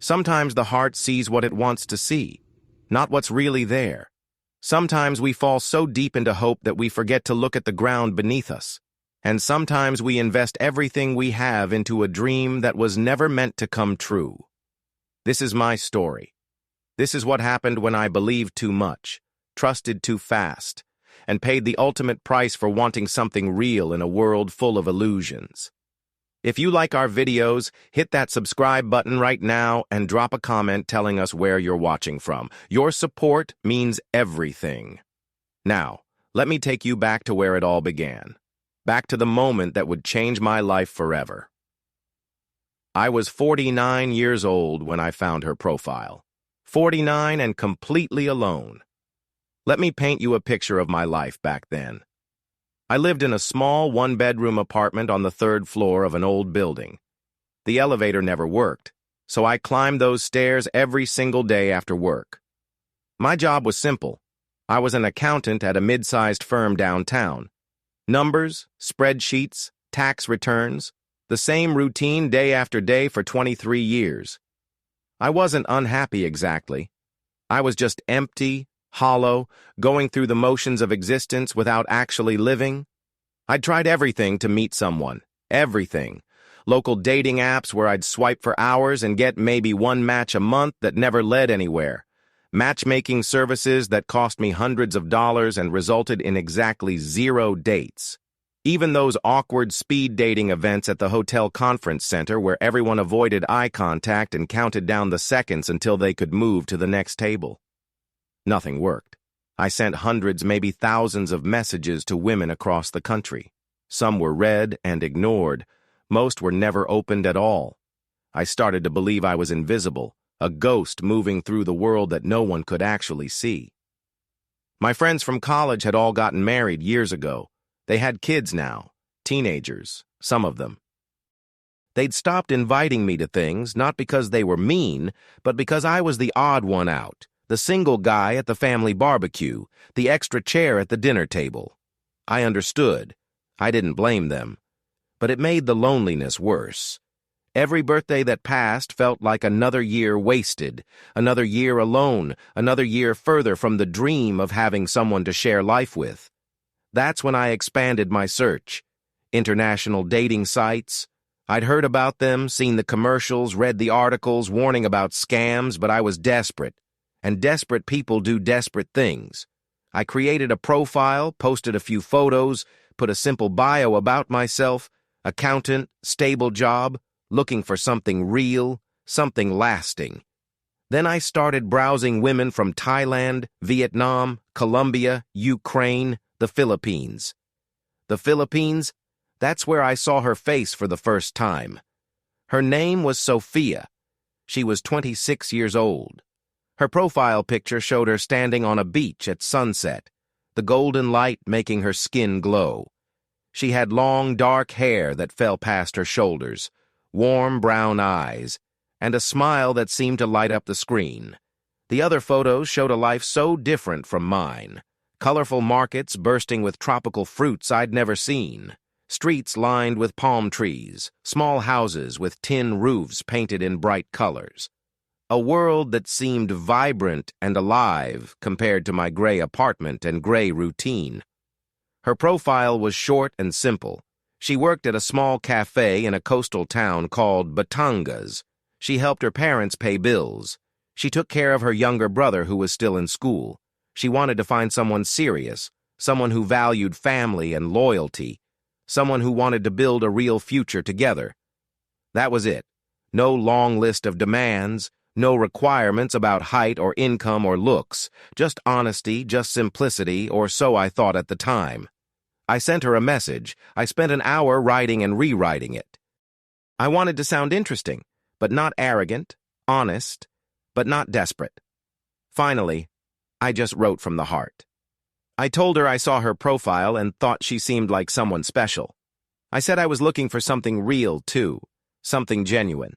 Sometimes the heart sees what it wants to see, not what's really there. Sometimes we fall so deep into hope that we forget to look at the ground beneath us. And sometimes we invest everything we have into a dream that was never meant to come true. This is my story. This is what happened when I believed too much, trusted too fast, and paid the ultimate price for wanting something real in a world full of illusions. If you like our videos, hit that subscribe button right now and drop a comment telling us where you're watching from. Your support means everything. Now, let me take you back to where it all began. Back to the moment that would change my life forever. I was 49 years old when I found her profile. 49 and completely alone. Let me paint you a picture of my life back then. I lived in a small one-bedroom apartment on the third floor of an old building. The elevator never worked, so I climbed those stairs every single day after work. My job was simple. I was an accountant at a mid-sized firm downtown. Numbers, spreadsheets, tax returns, the same routine day after day for 23 years. I wasn't unhappy exactly. I was just empty, hollow, going through the motions of existence without actually living. I'd tried everything to meet someone. Everything. Local dating apps where I'd swipe for hours and get maybe one match a month that never led anywhere. Matchmaking services that cost me hundreds of dollars and resulted in exactly 0 dates. Even those awkward speed dating events at the hotel conference center where everyone avoided eye contact and counted down the seconds until they could move to the next table. Nothing worked. I sent hundreds, maybe thousands of messages to women across the country. Some were read and ignored. Most were never opened at all. I started to believe I was invisible, a ghost moving through the world that no one could actually see. My friends from college had all gotten married years ago. They had kids now, teenagers, some of them. They'd stopped inviting me to things, not because they were mean, but because I was the odd one out, the single guy at the family barbecue, the extra chair at the dinner table. I understood. I didn't blame them. But it made the loneliness worse. Every birthday that passed felt like another year wasted, another year alone, another year further from the dream of having someone to share life with. That's when I expanded my search. International dating sites. I'd heard about them, seen the commercials, read the articles warning about scams, but I was desperate. And desperate people do desperate things. I created a profile, posted a few photos, put a simple bio about myself, accountant, stable job, looking for something real, something lasting. Then I started browsing women from Thailand, Vietnam, Colombia, Ukraine, the Philippines. The Philippines? That's where I saw her face for the first time. Her name was Sophia. She was 26 years old. Her profile picture showed her standing on a beach at sunset, the golden light making her skin glow. She had long, dark hair that fell past her shoulders, warm brown eyes, and a smile that seemed to light up the screen. The other photos showed a life so different from mine. Colorful markets bursting with tropical fruits I'd never seen. Streets lined with palm trees, small houses with tin roofs painted in bright colors. A world that seemed vibrant and alive compared to my gray apartment and gray routine. Her profile was short and simple. She worked at a small cafe in a coastal town called Batangas. She helped her parents pay bills. She took care of her younger brother who was still in school. She wanted to find someone serious, someone who valued family and loyalty, someone who wanted to build a real future together. That was it. No long list of demands, no requirements about height or income or looks, just honesty, just simplicity, or so I thought at the time. I sent her a message. I spent an hour writing and rewriting it. I wanted to sound interesting, but not arrogant, honest, but not desperate. Finally, I just wrote from the heart. I told her I saw her profile and thought she seemed like someone special. I said I was looking for something real, too, something genuine.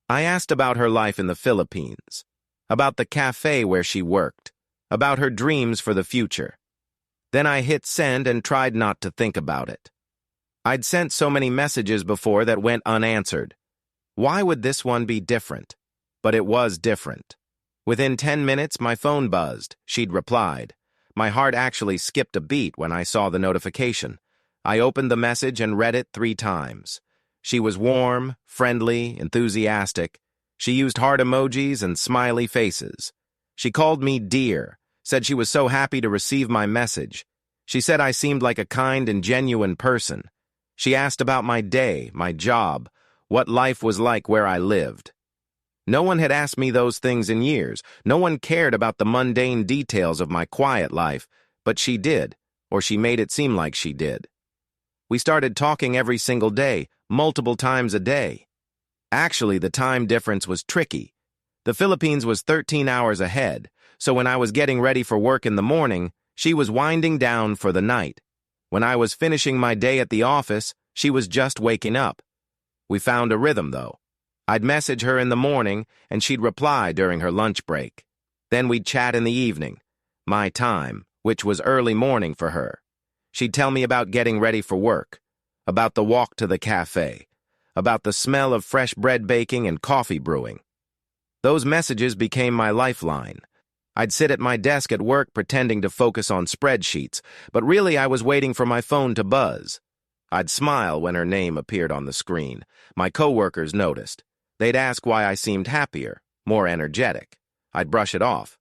I asked about her life in the Philippines, about the cafe where she worked, about her dreams for the future. Then I hit send and tried not to think about it. I'd sent so many messages before that went unanswered. Why would this one be different? but it was different. Within 10 minutes, my phone buzzed. She'd replied. My heart actually skipped a beat when I saw the notification. I opened the message and read it 3 times. She was warm, friendly, enthusiastic. She used heart emojis and smiley faces. She called me dear, said she was so happy to receive my message. She said I seemed like a kind and genuine person. She asked about my day, my job, what life was like where I lived. No one had asked me those things in years. No one cared about the mundane details of my quiet life, but she did, or she made it seem like she did. We started talking every single day, multiple times a day. Actually, the time difference was tricky. The Philippines was 13 hours ahead, so when I was getting ready for work in the morning, she was winding down for the night. When I was finishing my day at the office, she was just waking up. We found a rhythm, though. I'd message her in the morning, and she'd reply during her lunch break. Then we'd chat in the evening, my time, which was early morning for her. She'd tell me about getting ready for work, about the walk to the cafe, about the smell of fresh bread baking and coffee brewing. Those messages became my lifeline. I'd sit at my desk at work pretending to focus on spreadsheets, but really I was waiting for my phone to buzz. I'd smile when her name appeared on the screen. My coworkers noticed. They'd ask why I seemed happier, more energetic. I'd brush it off.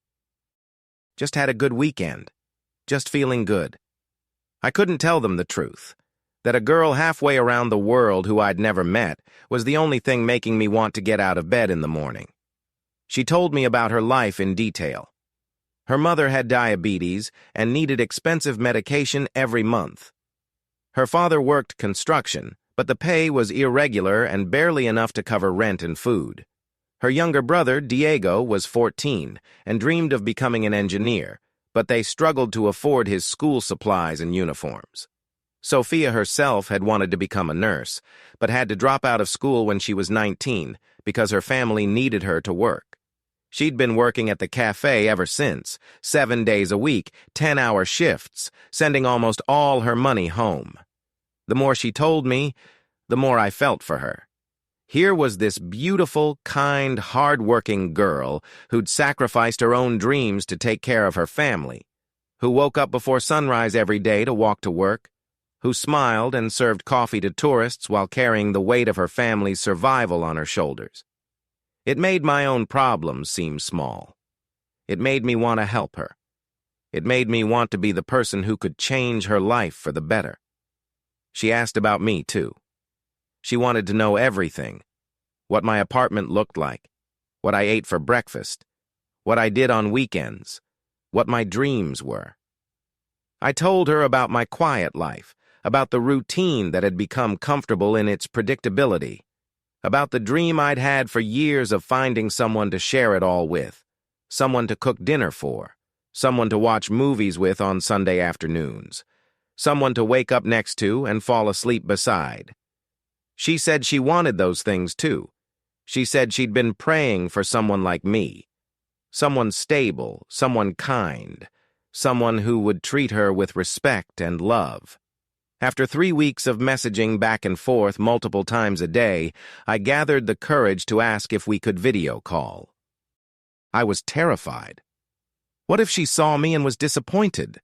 Just had a good weekend. Just feeling good. I couldn't tell them the truth. That a girl halfway around the world who I'd never met was the only thing making me want to get out of bed in the morning. She told me about her life in detail. Her mother had diabetes and needed expensive medication every month. Her father worked construction, but the pay was irregular and barely enough to cover rent and food. Her younger brother, Diego, was 14 and dreamed of becoming an engineer, but they struggled to afford his school supplies and uniforms. Sophia herself had wanted to become a nurse, but had to drop out of school when she was 19 because her family needed her to work. She'd been working at the cafe ever since, 7 days a week, 10-hour shifts, sending almost all her money home. The more she told me, the more I felt for her. Here was this beautiful, kind, hard-working girl who'd sacrificed her own dreams to take care of her family, who woke up before sunrise every day to walk to work, who smiled and served coffee to tourists while carrying the weight of her family's survival on her shoulders. It made my own problems seem small. It made me want to help her. It made me want to be the person who could change her life for the better. She asked about me, too. She wanted to know everything. What my apartment looked like, what I ate for breakfast, what I did on weekends, what my dreams were. I told her about my quiet life, about the routine that had become comfortable in its predictability, about the dream I'd had for years of finding someone to share it all with, someone to cook dinner for, someone to watch movies with on Sunday afternoons, someone to wake up next to and fall asleep beside. She said she wanted those things too. She said she'd been praying for someone like me, someone stable, someone kind, someone who would treat her with respect and love. After 3 weeks of messaging back and forth multiple times a day, I gathered the courage to ask if we could video call. I was terrified. What if she saw me and was disappointed?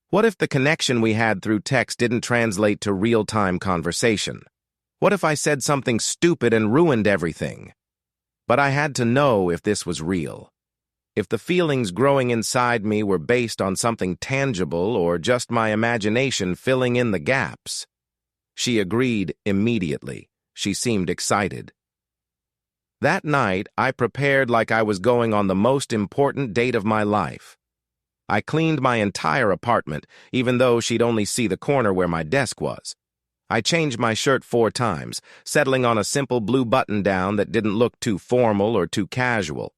What if the connection we had through text didn't translate to real-time conversation? What if I said something stupid and ruined everything? But I had to know if this was real. If the feelings growing inside me were based on something tangible or just my imagination filling in the gaps. She agreed immediately. She seemed excited. That night, I prepared like I was going on the most important date of my life. I cleaned my entire apartment, even though she'd only see the corner where my desk was. I changed my shirt 4 times, settling on a simple blue button-down that didn't look too formal or too casual.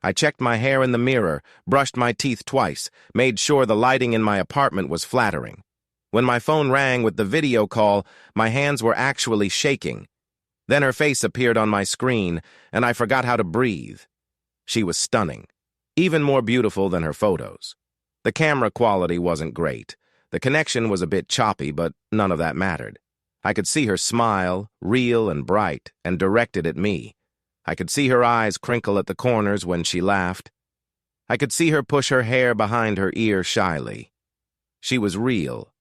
I checked my hair in the mirror, brushed my teeth twice, made sure the lighting in my apartment was flattering. When my phone rang with the video call, my hands were actually shaking. Then her face appeared on my screen, and I forgot how to breathe. She was stunning, even more beautiful than her photos. The camera quality wasn't great. The connection was a bit choppy, but none of that mattered. I could see her smile, real and bright, and directed at me. I could see her eyes crinkle at the corners when she laughed. I could see her push her hair behind her ear shyly. She was real.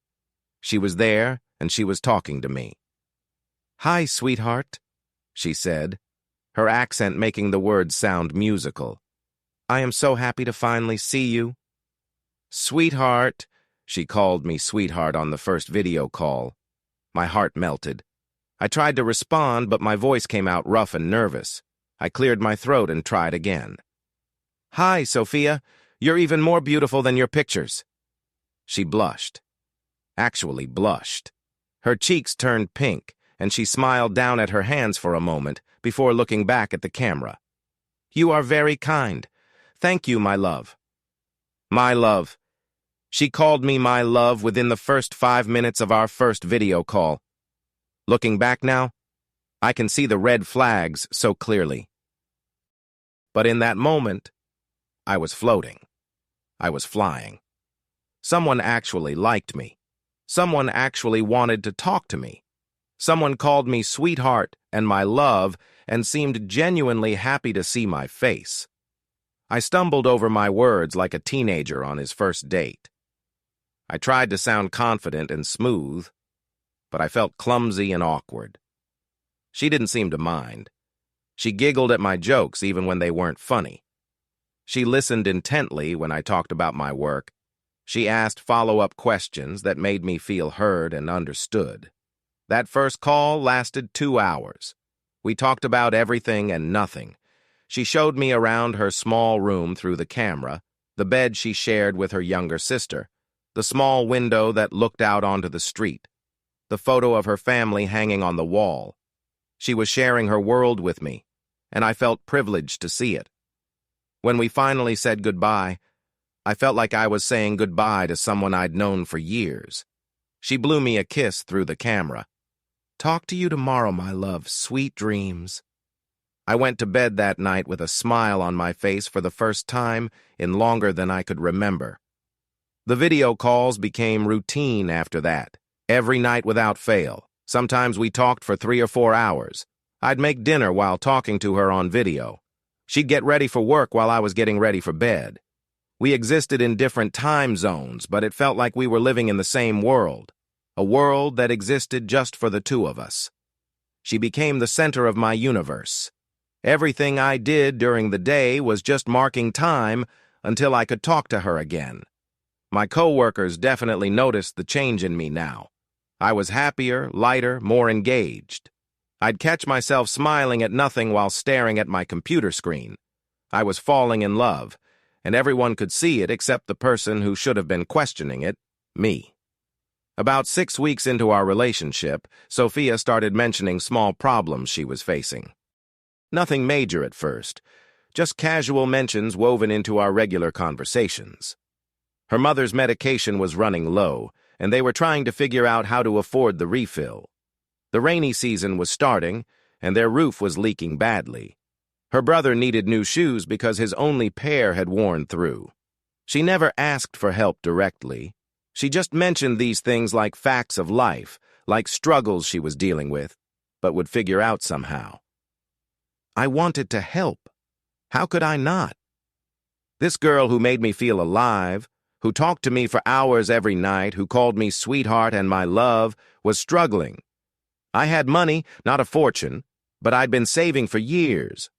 She was there, and she was talking to me. "Hi, sweetheart," she said, her accent making the words sound musical. "I am so happy to finally see you." "Sweetheart," she called me sweetheart on the first video call. My heart melted. I tried to respond, but my voice came out rough and nervous. I cleared my throat and tried again. "Hi, Sophia. You're even more beautiful than your pictures." She blushed. Actually blushed. Her cheeks turned pink, and she smiled down at her hands for a moment before looking back at the camera. "You are very kind. Thank you, my love." My love. She called me my love within the first 5 minutes of our first video call. Looking back now, I can see the red flags so clearly. But in that moment, I was floating. I was flying. Someone actually liked me. Someone actually wanted to talk to me. Someone called me sweetheart and my love and seemed genuinely happy to see my face. I stumbled over my words like a teenager on his first date. I tried to sound confident and smooth, but I felt clumsy and awkward. She didn't seem to mind. She giggled at my jokes even when they weren't funny. She listened intently when I talked about my work. She asked follow-up questions that made me feel heard and understood. That first call lasted 2 hours. We talked about everything and nothing. She showed me around her small room through the camera, the bed she shared with her younger sister, the small window that looked out onto the street, the photo of her family hanging on the wall. She was sharing her world with me, and I felt privileged to see it. When we finally said goodbye, I felt like I was saying goodbye to someone I'd known for years. She blew me a kiss through the camera. "Talk to you tomorrow, my love. Sweet dreams." I went to bed that night with a smile on my face for the first time in longer than I could remember. The video calls became routine after that, every night without fail. Sometimes we talked for 3 or 4 hours. I'd make dinner while talking to her on video. She'd get ready for work while I was getting ready for bed. We existed in different time zones, but it felt like we were living in the same world, a world that existed just for the two of us. She became the center of my universe. Everything I did during the day was just marking time until I could talk to her again. My coworkers definitely noticed the change in me now. I was happier, lighter, more engaged. I'd catch myself smiling at nothing while staring at my computer screen. I was falling in love, and everyone could see it except the person who should have been questioning it, me. About 6 weeks into our relationship, Sophia started mentioning small problems she was facing. Nothing major at first, just casual mentions woven into our regular conversations. Her mother's medication was running low, and they were trying to figure out how to afford the refill. The rainy season was starting, and their roof was leaking badly. Her brother needed new shoes because his only pair had worn through. She never asked for help directly. She just mentioned these things like facts of life, like struggles she was dealing with, but would figure out somehow. I wanted to help. How could I not? This girl who made me feel alive, who talked to me for hours every night, who called me sweetheart and my love, was struggling. I had money, not a fortune, but I'd been saving for years.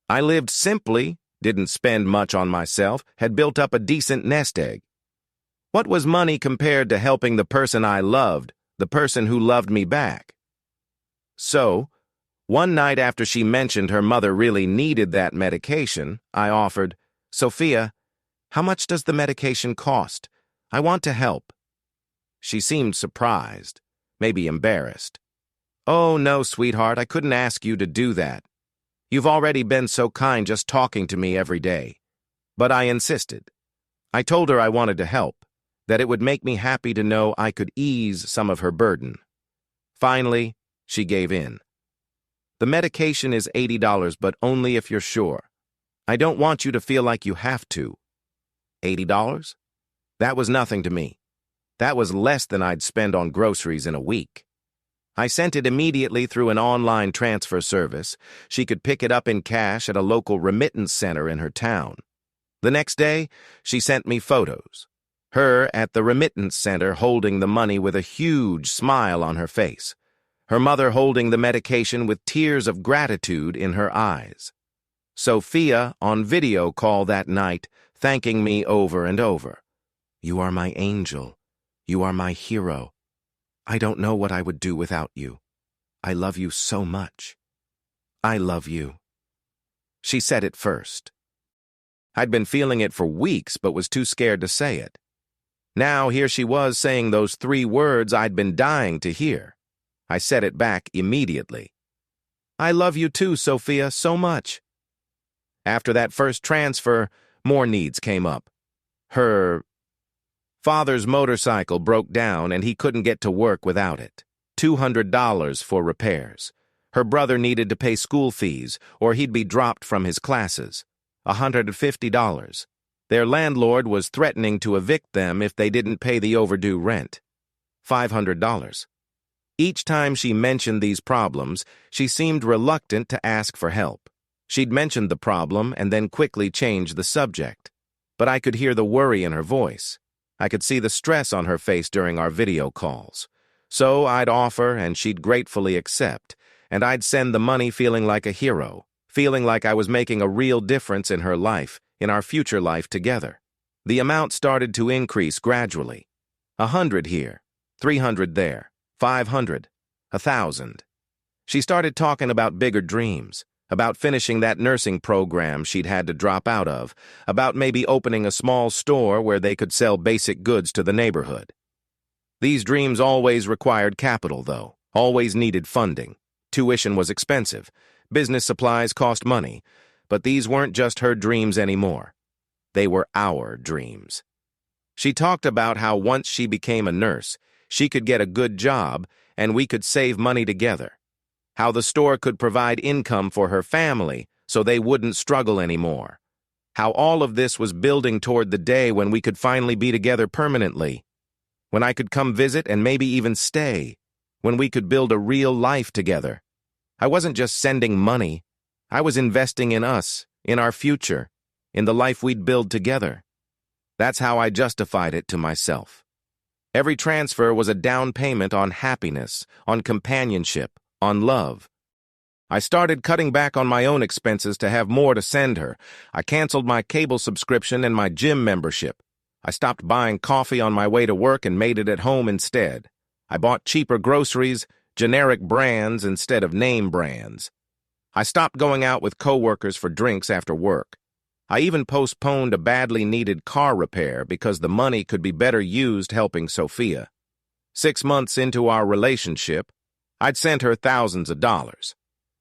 I lived simply, didn't spend much on myself, had built up a decent nest egg. What was money compared to helping the person I loved, the person who loved me back? So, one night after she mentioned her mother really needed that medication, I offered, "Sophia, how much does the medication cost? I want to help." She seemed surprised, maybe embarrassed. "Oh, no, sweetheart, I couldn't ask you to do that. You've already been so kind just talking to me every day." But I insisted. I told her I wanted to help, that it would make me happy to know I could ease some of her burden. Finally, she gave in. "The medication is $80, but only if you're sure. I don't want you to feel like you have to." $80? That was nothing to me. That was less than I'd spend on groceries in a week. I sent it immediately through an online transfer service. She could pick it up in cash at a local remittance center in her town. The next day, she sent me photos. Her at the remittance center holding the money with a huge smile on her face. Her mother holding the medication with tears of gratitude in her eyes. Sophia on video call that night, thanking me over and over. "You are my angel. You are my hero. I don't know what I would do without you. I love you so much. I love you." She said it first. I'd been feeling it for weeks but was too scared to say it. Now here she was saying those 3 words I'd been dying to hear. I said it back immediately. "I love you too, Sophia, so much." After that first transfer, more needs came up. Her father's motorcycle broke down and he couldn't get to work without it. $200 for repairs. Her brother needed to pay school fees or he'd be dropped from his classes. $150. Their landlord was threatening to evict them if they didn't pay the overdue rent. $500. Each time she mentioned these problems, she seemed reluctant to ask for help. She'd mentioned the problem and then quickly changed the subject. But I could hear the worry in her voice. I could see the stress on her face during our video calls. So I'd offer and she'd gratefully accept, and I'd send the money feeling like a hero, feeling like I was making a real difference in her life, in our future life together. The amount started to increase gradually. 100 here, 300 there, 500, 1,000. She started talking about bigger dreams, about finishing that nursing program she'd had to drop out of, about maybe opening a small store where they could sell basic goods to the neighborhood. These dreams always required capital, though, always needed funding. Tuition was expensive. Business supplies cost money. But these weren't just her dreams anymore. They were our dreams. She talked about how once she became a nurse, she could get a good job and we could save money together. How the store could provide income for her family so they wouldn't struggle anymore. How all of this was building toward the day when we could finally be together permanently. When I could come visit and maybe even stay. When we could build a real life together. I wasn't just sending money. I was investing in us, in our future, in the life we'd build together. That's how I justified it to myself. Every transfer was a down payment on happiness, on companionship, on love. I started cutting back on my own expenses to have more to send her. I canceled my cable subscription and my gym membership. I stopped buying coffee on my way to work and made it at home instead. I bought cheaper groceries, generic brands instead of name brands. I stopped going out with coworkers for drinks after work. I even postponed a badly needed car repair because the money could be better used helping Sophia. 6 months into our relationship, I'd sent her thousands of dollars.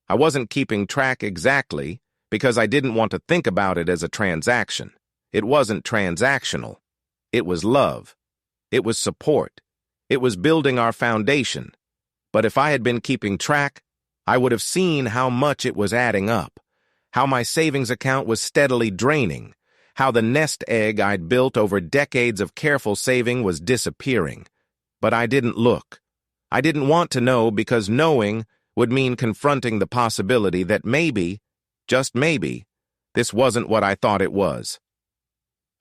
I wasn't keeping track exactly because I didn't want to think about it as a transaction. It wasn't transactional. It was love. It was support. It was building our foundation. But if I had been keeping track, I would have seen how much it was adding up, how my savings account was steadily draining, how the nest egg I'd built over decades of careful saving was disappearing. But I didn't look. I didn't want to know because knowing would mean confronting the possibility that maybe, just maybe, this wasn't what I thought it was.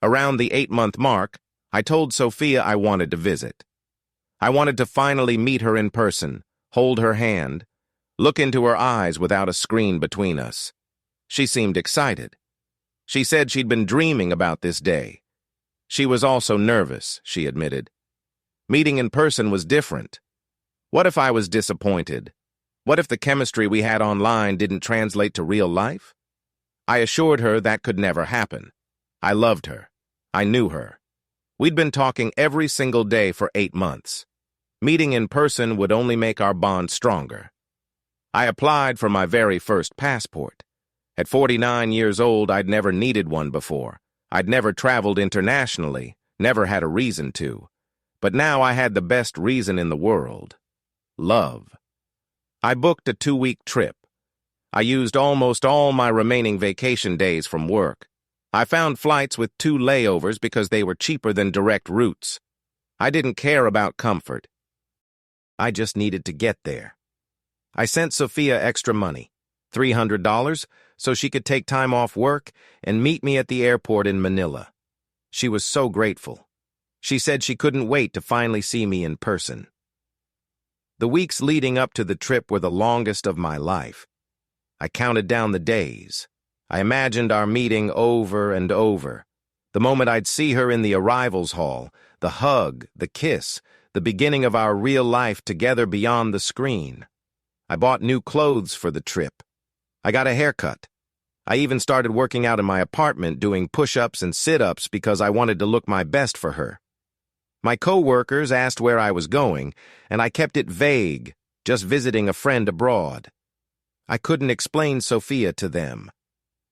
Around the 8-month mark, I told Sophia I wanted to visit. I wanted to finally meet her in person, hold her hand, look into her eyes without a screen between us. She seemed excited. She said she'd been dreaming about this day. She was also nervous, she admitted. Meeting in person was different. What if I was disappointed? What if the chemistry we had online didn't translate to real life? I assured her that could never happen. I loved her. I knew her. We'd been talking every single day for 8 months. Meeting in person would only make our bond stronger. I applied for my very first passport. At 49 years old, I'd never needed one before. I'd never traveled internationally, never had a reason to. But now I had the best reason in the world. Love. I booked a 2-week trip. I used almost all my remaining vacation days from work. I found flights with 2 layovers because they were cheaper than direct routes. I didn't care about comfort. I just needed to get there. I sent Sophia extra money, $300, so she could take time off work and meet me at the airport in Manila. She was so grateful. She said she couldn't wait to finally see me in person. The weeks leading up to the trip were the longest of my life. I counted down the days. I imagined our meeting over and over. The moment I'd see her in the arrivals hall, the hug, the kiss, the beginning of our real life together beyond the screen. I bought new clothes for the trip. I got a haircut. I even started working out in my apartment doing push-ups and sit-ups because I wanted to look my best for her. My co-workers asked where I was going, and I kept it vague, just visiting a friend abroad. I couldn't explain Sophia to them.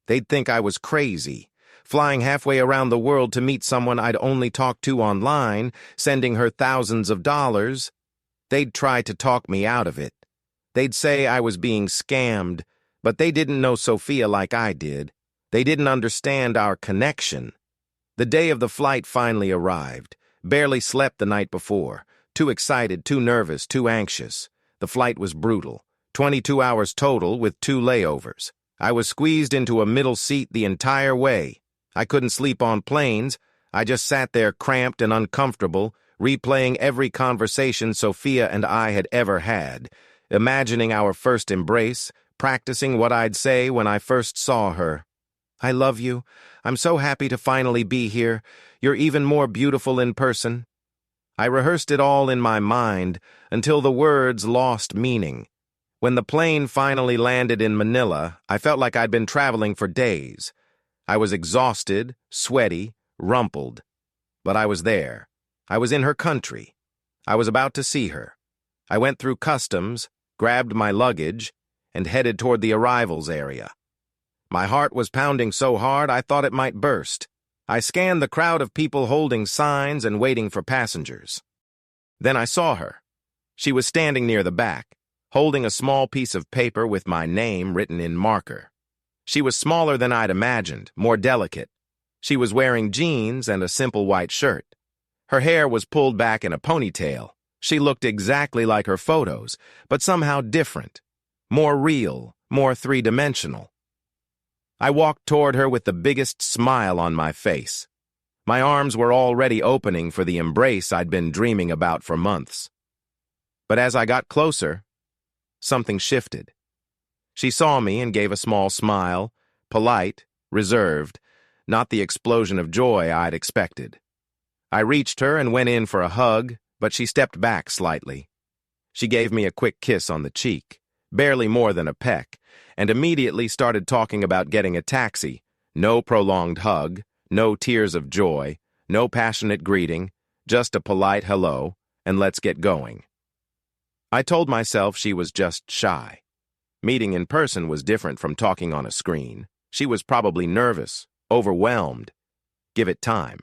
They'd think I was crazy, flying halfway around the world to meet someone I'd only talked to online, sending her thousands of dollars. They'd try to talk me out of it. They'd say I was being scammed, but they didn't know Sophia like I did. They didn't understand our connection. The day of the flight finally arrived. Barely slept the night before. Too excited, too nervous, too anxious. The flight was brutal. 22 hours total with 2 layovers. I was squeezed into a middle seat the entire way. I couldn't sleep on planes. I just sat there cramped and uncomfortable, replaying every conversation Sophia and I had ever had, imagining our first embrace, practicing what I'd say when I first saw her. I love you. I'm so happy to finally be here. You're even more beautiful in person. I rehearsed it all in my mind until the words lost meaning. When the plane finally landed in Manila, I felt like I'd been traveling for days. I was exhausted, sweaty, rumpled. But I was there. I was in her country. I was about to see her. I went through customs, grabbed my luggage, and headed toward the arrivals area. My heart was pounding so hard I thought it might burst. I scanned the crowd of people holding signs and waiting for passengers. Then I saw her. She was standing near the back, holding a small piece of paper with my name written in marker. She was smaller than I'd imagined, more delicate. She was wearing jeans and a simple white shirt. Her hair was pulled back in a ponytail. She looked exactly like her photos, but somehow different, more real, more three-dimensional. I walked toward her with the biggest smile on my face. My arms were already opening for the embrace I'd been dreaming about for months. But as I got closer, something shifted. She saw me and gave a small smile, polite, reserved, not the explosion of joy I'd expected. I reached her and went in for a hug, but she stepped back slightly. She gave me a quick kiss on the cheek, barely more than a peck, and immediately started talking about getting a taxi. No prolonged hug, no tears of joy, no passionate greeting, just a polite hello, and let's get going. I told myself she was just shy. Meeting in person was different from talking on a screen. She was probably nervous, overwhelmed. Give it time.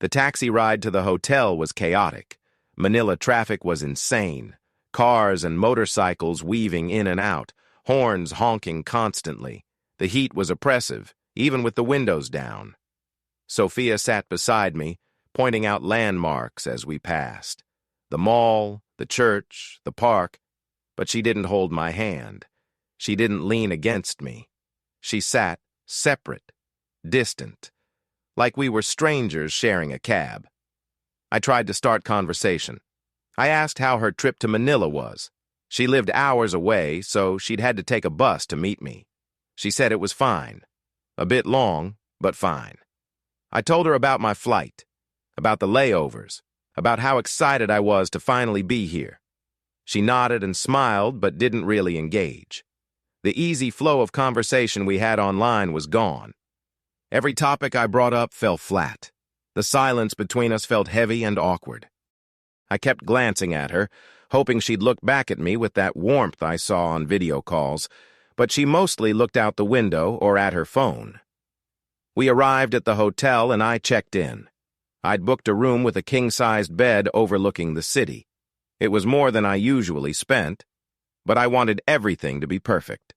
The taxi ride to the hotel was chaotic. Manila traffic was insane. Cars and motorcycles weaving in and out, horns honking constantly. The heat was oppressive, even with the windows down. Sophia sat beside me, pointing out landmarks as we passed. The mall, the church, the park, but she didn't hold my hand. She didn't lean against me. She sat separate, distant, like we were strangers sharing a cab. I tried to start conversation. I asked how her trip to Manila was. She lived hours away, so she'd had to take a bus to meet me. She said it was fine. A bit long, but fine. I told her about my flight, about the layovers, about how excited I was to finally be here. She nodded and smiled, but didn't really engage. The easy flow of conversation we had online was gone. Every topic I brought up fell flat. The silence between us felt heavy and awkward. I kept glancing at her, hoping she'd look back at me with that warmth I saw on video calls, but she mostly looked out the window or at her phone. We arrived at the hotel and I checked in. I'd booked a room with a king-sized bed overlooking the city. It was more than I usually spent, but I wanted everything to be perfect.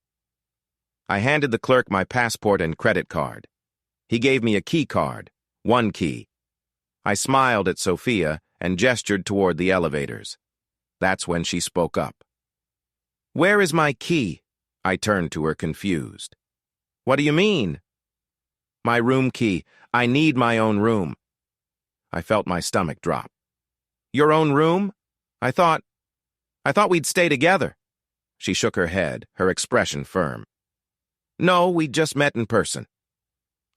I handed the clerk my passport and credit card. He gave me a key card, one key. I smiled at Sophia and gestured toward the elevators. That's when she spoke up. "Where is my key?" I turned to her, confused. "What do you mean?" "My room key. I need my own room." I felt my stomach drop. "Your own room? I thought we'd stay together." She shook her head, her expression firm. "No, we just met in person.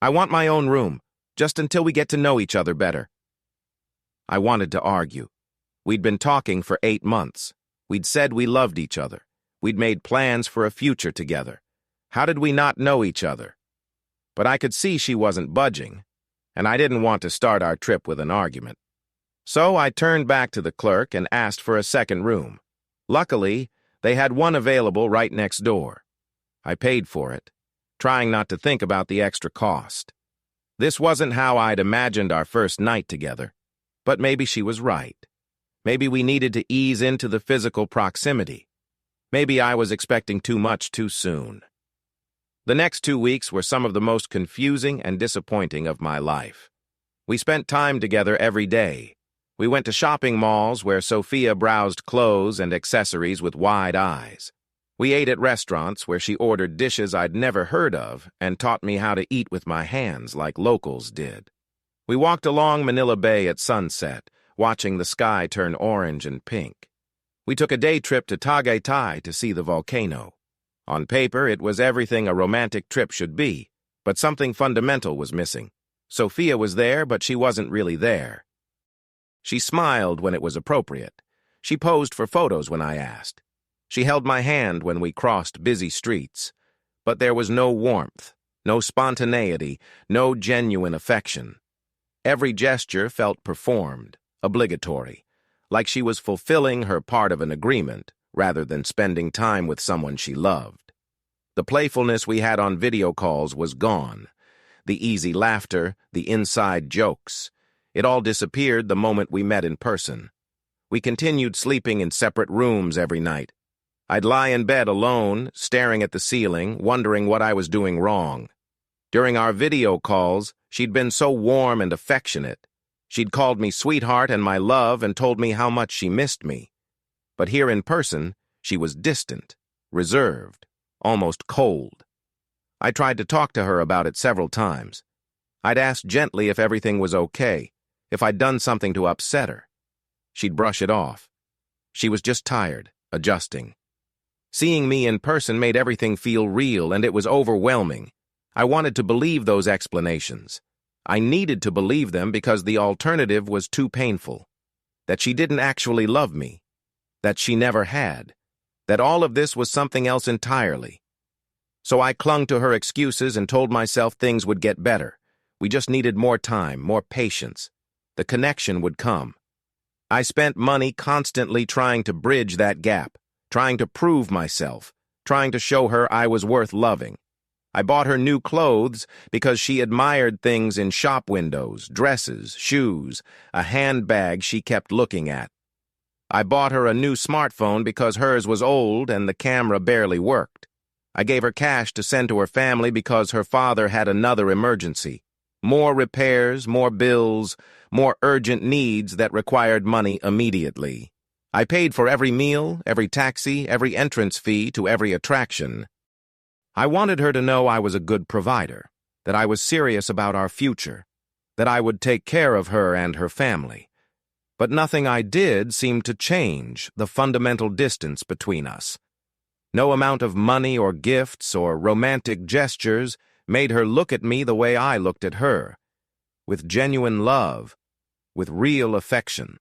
I want my own room, just until we get to know each other better." I wanted to argue. We'd been talking for 8 months. We'd said we loved each other. We'd made plans for a future together. How did we not know each other? But I could see she wasn't budging, and I didn't want to start our trip with an argument. So I turned back to the clerk and asked for a second room. Luckily, they had one available right next door. I paid for it, trying not to think about the extra cost. This wasn't how I'd imagined our first night together, but maybe she was right. Maybe we needed to ease into the physical proximity. Maybe I was expecting too much too soon. The next 2 weeks were some of the most confusing and disappointing of my life. We spent time together every day. We went to shopping malls where Sophia browsed clothes and accessories with wide eyes. We ate at restaurants where she ordered dishes I'd never heard of and taught me how to eat with my hands like locals did. We walked along Manila Bay at sunset, watching the sky turn orange and pink. We took a day trip to Tagaytay to see the volcano. On paper, it was everything a romantic trip should be, but something fundamental was missing. Sophia was there, but she wasn't really there. She smiled when it was appropriate. She posed for photos when I asked. She held my hand when we crossed busy streets. But there was no warmth, no spontaneity, no genuine affection. Every gesture felt performed, obligatory, like she was fulfilling her part of an agreement rather than spending time with someone she loved. The playfulness we had on video calls was gone. The easy laughter, the inside jokes. It all disappeared the moment we met in person. We continued sleeping in separate rooms every night. I'd lie in bed alone, staring at the ceiling, wondering what I was doing wrong. During our video calls, she'd been so warm and affectionate. She'd called me sweetheart and my love and told me how much she missed me. But here in person, she was distant, reserved, almost cold. I tried to talk to her about it several times. I'd ask gently if everything was okay, if I'd done something to upset her. She'd brush it off. She was just tired, adjusting. Seeing me in person made everything feel real, and it was overwhelming. I wanted to believe those explanations. I needed to believe them because the alternative was too painful. That she didn't actually love me. That she never had. That all of this was something else entirely. So I clung to her excuses and told myself things would get better. We just needed more time, more patience. The connection would come. I spent money constantly trying to bridge that gap, trying to prove myself, trying to show her I was worth loving. I bought her new clothes because she admired things in shop windows, dresses, shoes, a handbag she kept looking at. I bought her a new smartphone because hers was old and the camera barely worked. I gave her cash to send to her family because her father had another emergency. More repairs, more bills, more urgent needs that required money immediately. I paid for every meal, every taxi, every entrance fee to every attraction. I wanted her to know I was a good provider, that I was serious about our future, that I would take care of her and her family. But nothing I did seemed to change the fundamental distance between us. No amount of money or gifts or romantic gestures made her look at me the way I looked at her, with genuine love, with real affection,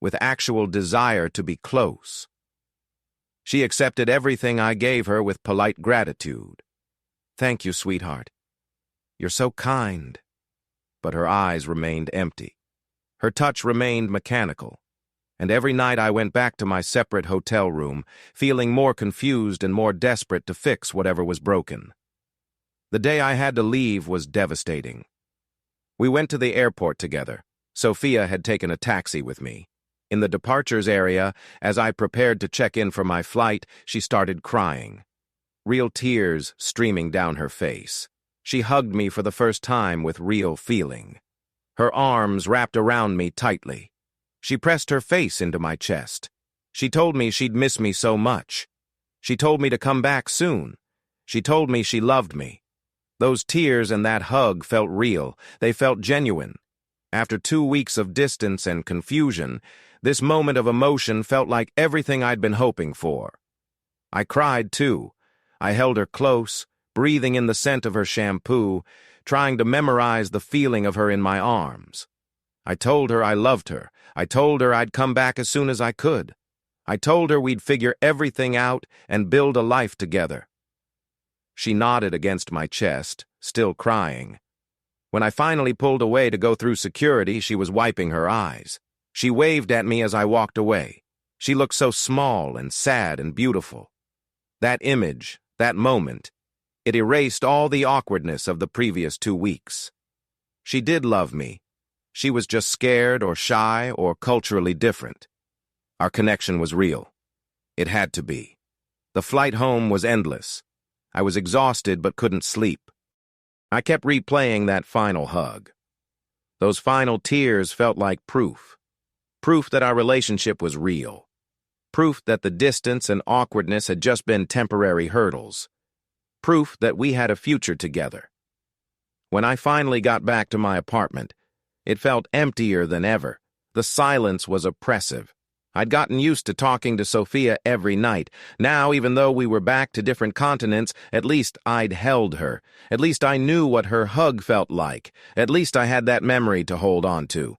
with actual desire to be close. She accepted everything I gave her with polite gratitude. "Thank you, sweetheart. You're so kind." But her eyes remained empty. Her touch remained mechanical. And every night I went back to my separate hotel room, feeling more confused and more desperate to fix whatever was broken. The day I had to leave was devastating. We went to the airport together. Sophia had taken a taxi with me. In the departures area, as I prepared to check in for my flight, she started crying. Real tears streaming down her face. She hugged me for the first time with real feeling. Her arms wrapped around me tightly. She pressed her face into my chest. She told me she'd miss me so much. She told me to come back soon. She told me she loved me. Those tears and that hug felt real. They felt genuine. After 2 weeks of distance and confusion, this moment of emotion felt like everything I'd been hoping for. I cried, too. I held her close, breathing in the scent of her shampoo, trying to memorize the feeling of her in my arms. I told her I loved her. I told her I'd come back as soon as I could. I told her we'd figure everything out and build a life together. She nodded against my chest, still crying. When I finally pulled away to go through security, she was wiping her eyes. She waved at me as I walked away. She looked so small and sad and beautiful. That image, that moment, it erased all the awkwardness of the previous 2 weeks. She did love me. She was just scared or shy or culturally different. Our connection was real. It had to be. The flight home was endless. I was exhausted but couldn't sleep. I kept replaying that final hug. Those final tears felt like proof. Proof that our relationship was real. Proof that the distance and awkwardness had just been temporary hurdles. Proof that we had a future together. When I finally got back to my apartment, it felt emptier than ever. The silence was oppressive. I'd gotten used to talking to Sophia every night. Now, even though we were back to different continents, at least I'd held her. At least I knew what her hug felt like. At least I had that memory to hold on to.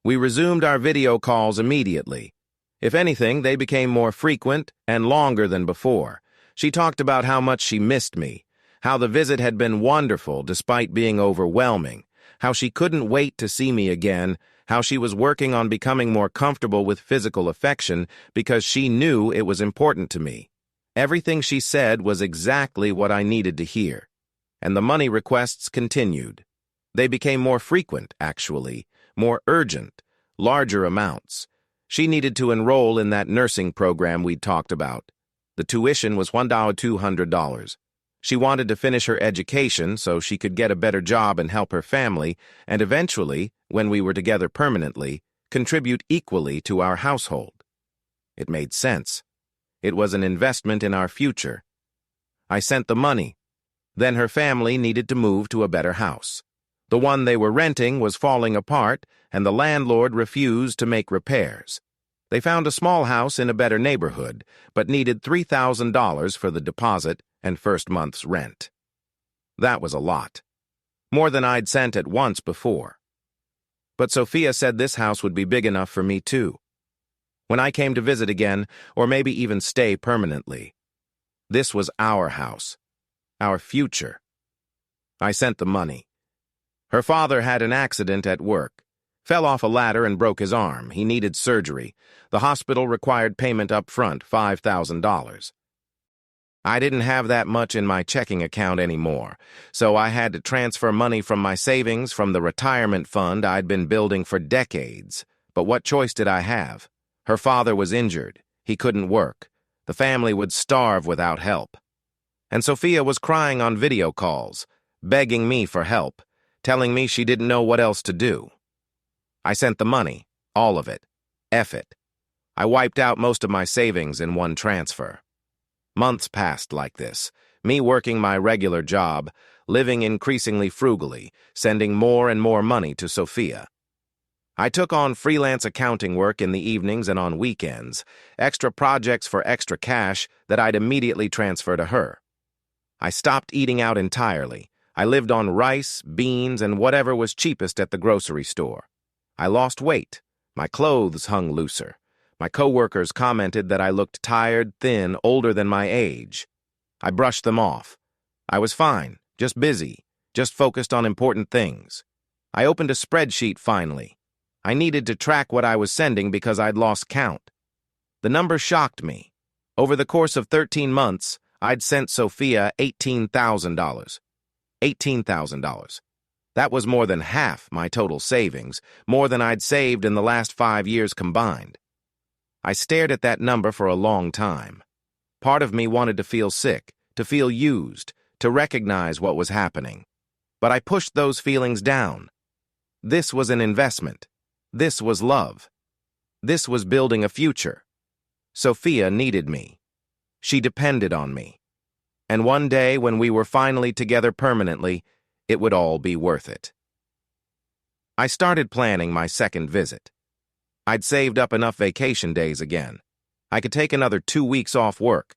We resumed our video calls immediately. If anything, they became more frequent and longer than before. She talked about how much she missed me, how the visit had been wonderful despite being overwhelming, how she couldn't wait to see me again, how she was working on becoming more comfortable with physical affection because she knew it was important to me. Everything she said was exactly what I needed to hear. And the money requests continued. They became more frequent, actually, more urgent, larger amounts. She needed to enroll in that nursing program we'd talked about. The tuition was $1,200. She wanted to finish her education so she could get a better job and help her family, and eventually, when we were together permanently, contribute equally to our household. It made sense. It was an investment in our future. I sent the money. Then her family needed to move to a better house. The one they were renting was falling apart, and the landlord refused to make repairs. They found a small house in a better neighborhood, but needed $3,000 for the deposit and first month's rent. That was a lot. More than I'd sent at once before. But Sophia said this house would be big enough for me too. When I came to visit again, or maybe even stay permanently. This was our house. Our future. I sent the money. Her father had an accident at work. Fell off a ladder and broke his arm. He needed surgery. The hospital required payment up front, $5,000. I didn't have that much in my checking account anymore, so I had to transfer money from my savings from the retirement fund I'd been building for decades. But what choice did I have? Her father was injured. He couldn't work. The family would starve without help. And Sophia was crying on video calls, begging me for help, telling me she didn't know what else to do. I sent the money, all of it. F it. I wiped out most of my savings in one transfer. Months passed like this, me working my regular job, living increasingly frugally, sending more and more money to Sophia. I took on freelance accounting work in the evenings and on weekends, extra projects for extra cash that I'd immediately transfer to her. I stopped eating out entirely. I lived on rice, beans, and whatever was cheapest at the grocery store. I lost weight. My clothes hung looser. My coworkers commented that I looked tired, thin, older than my age. I brushed them off. I was fine, just busy, just focused on important things. I opened a spreadsheet finally. I needed to track what I was sending because I'd lost count. The number shocked me. Over the course of 13 months, I'd sent Sophia $18,000. $18,000. That was more than half my total savings, more than I'd saved in the last 5 years combined. I stared at that number for a long time. Part of me wanted to feel sick, to feel used, to recognize what was happening. But I pushed those feelings down. This was an investment. This was love. This was building a future. Sophia needed me. She depended on me. And one day, when we were finally together permanently, it would all be worth it. I started planning my second visit. I'd saved up enough vacation days again. I could take another 2 weeks off work.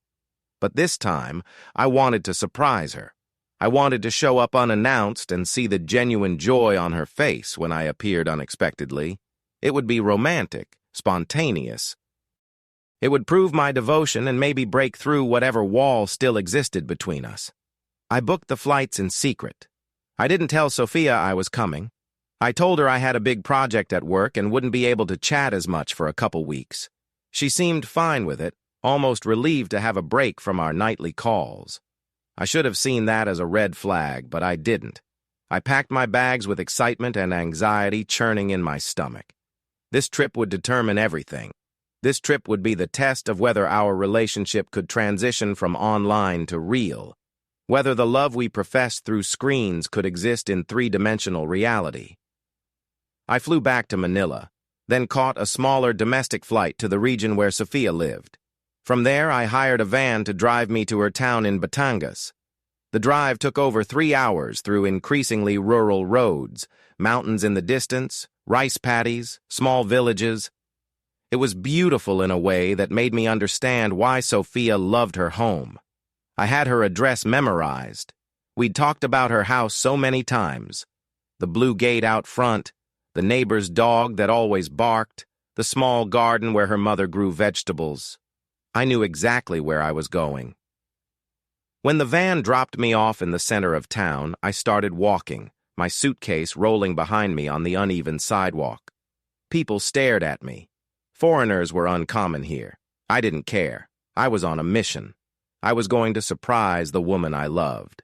But this time, I wanted to surprise her. I wanted to show up unannounced and see the genuine joy on her face when I appeared unexpectedly. It would be romantic, spontaneous. It would prove my devotion and maybe break through whatever wall still existed between us. I booked the flights in secret. I didn't tell Sophia I was coming. I told her I had a big project at work and wouldn't be able to chat as much for a couple weeks. She seemed fine with it, almost relieved to have a break from our nightly calls. I should have seen that as a red flag, but I didn't. I packed my bags with excitement and anxiety churning in my stomach. This trip would determine everything. This trip would be the test of whether our relationship could transition from online to real, whether the love we professed through screens could exist in three-dimensional reality. I flew back to Manila, then caught a smaller domestic flight to the region where Sophia lived. From there, I hired a van to drive me to her town in Batangas. The drive took over 3 hours through increasingly rural roads, mountains in the distance, rice paddies, small villages. It was beautiful in a way that made me understand why Sophia loved her home. I had her address memorized. We'd talked about her house so many times. The blue gate out front, the neighbor's dog that always barked, the small garden where her mother grew vegetables. I knew exactly where I was going. When the van dropped me off in the center of town, I started walking, my suitcase rolling behind me on the uneven sidewalk. People stared at me. Foreigners were uncommon here. I didn't care. I was on a mission. I was going to surprise the woman I loved.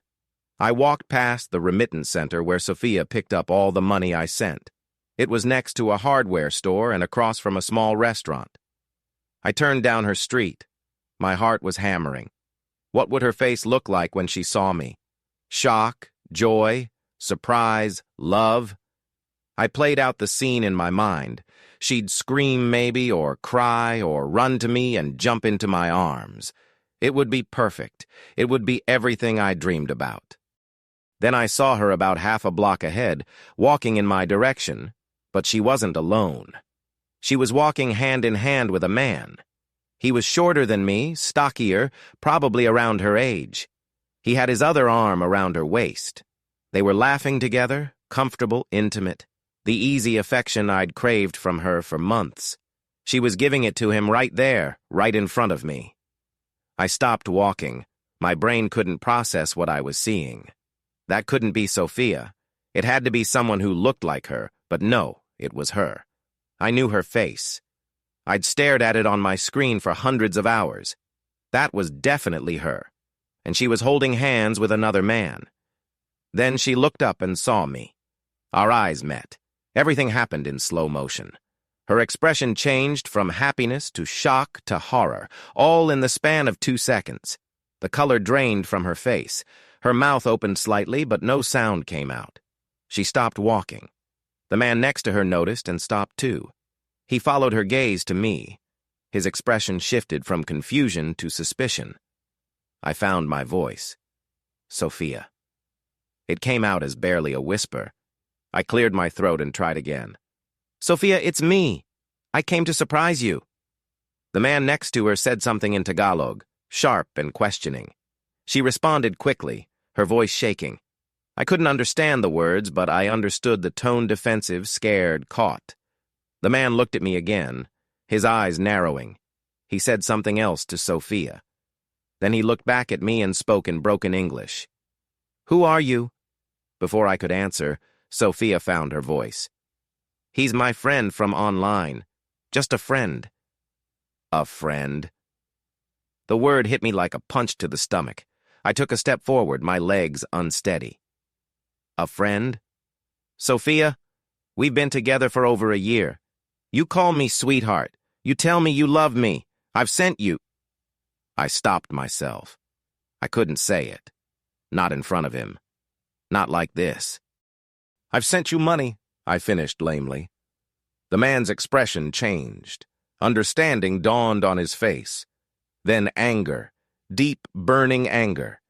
I walked past the remittance center where Sophia picked up all the money I sent. It was next to a hardware store and across from a small restaurant. I turned down her street. My heart was hammering. What would her face look like when she saw me? Shock, joy, surprise, love? I played out the scene in my mind. She'd scream maybe, or cry, or run to me and jump into my arms. It would be perfect. It would be everything I dreamed about. Then I saw her about half a block ahead, walking in my direction, but she wasn't alone. She was walking hand in hand with a man. He was shorter than me, stockier, probably around her age. He had his other arm around her waist. They were laughing together, comfortable, intimate, the easy affection I'd craved from her for months. She was giving it to him right there, right in front of me. I stopped walking. My brain couldn't process what I was seeing. That couldn't be Sophia. It had to be someone who looked like her, but no, it was her. I knew her face. I'd stared at it on my screen for hundreds of hours. That was definitely her. And she was holding hands with another man. Then she looked up and saw me. Our eyes met. Everything happened in slow motion. Her expression changed from happiness to shock to horror, all in the span of 2 seconds. The color drained from her face. Her mouth opened slightly, but no sound came out. She stopped walking. The man next to her noticed and stopped too. He followed her gaze to me. His expression shifted from confusion to suspicion. I found my voice. Sophia. It came out as barely a whisper. I cleared my throat and tried again. Sophia, it's me. I came to surprise you. The man next to her said something in Tagalog, sharp and questioning. She responded quickly, her voice shaking. I couldn't understand the words, but I understood the tone defensive, scared, caught. The man looked at me again, his eyes narrowing. He said something else to Sophia. Then he looked back at me and spoke in broken English. Who are you? Before I could answer, Sophia found her voice. He's my friend from online. Just a friend. A friend? The word hit me like a punch to the stomach. I took a step forward, my legs unsteady. A friend? Sophia, we've been together for over a year. You call me sweetheart. You tell me you love me. I've sent you. I stopped myself. I couldn't say it. Not in front of him. Not like this. I've sent you money, I finished lamely. The man's expression changed. Understanding dawned on his face. Then anger, deep, burning anger.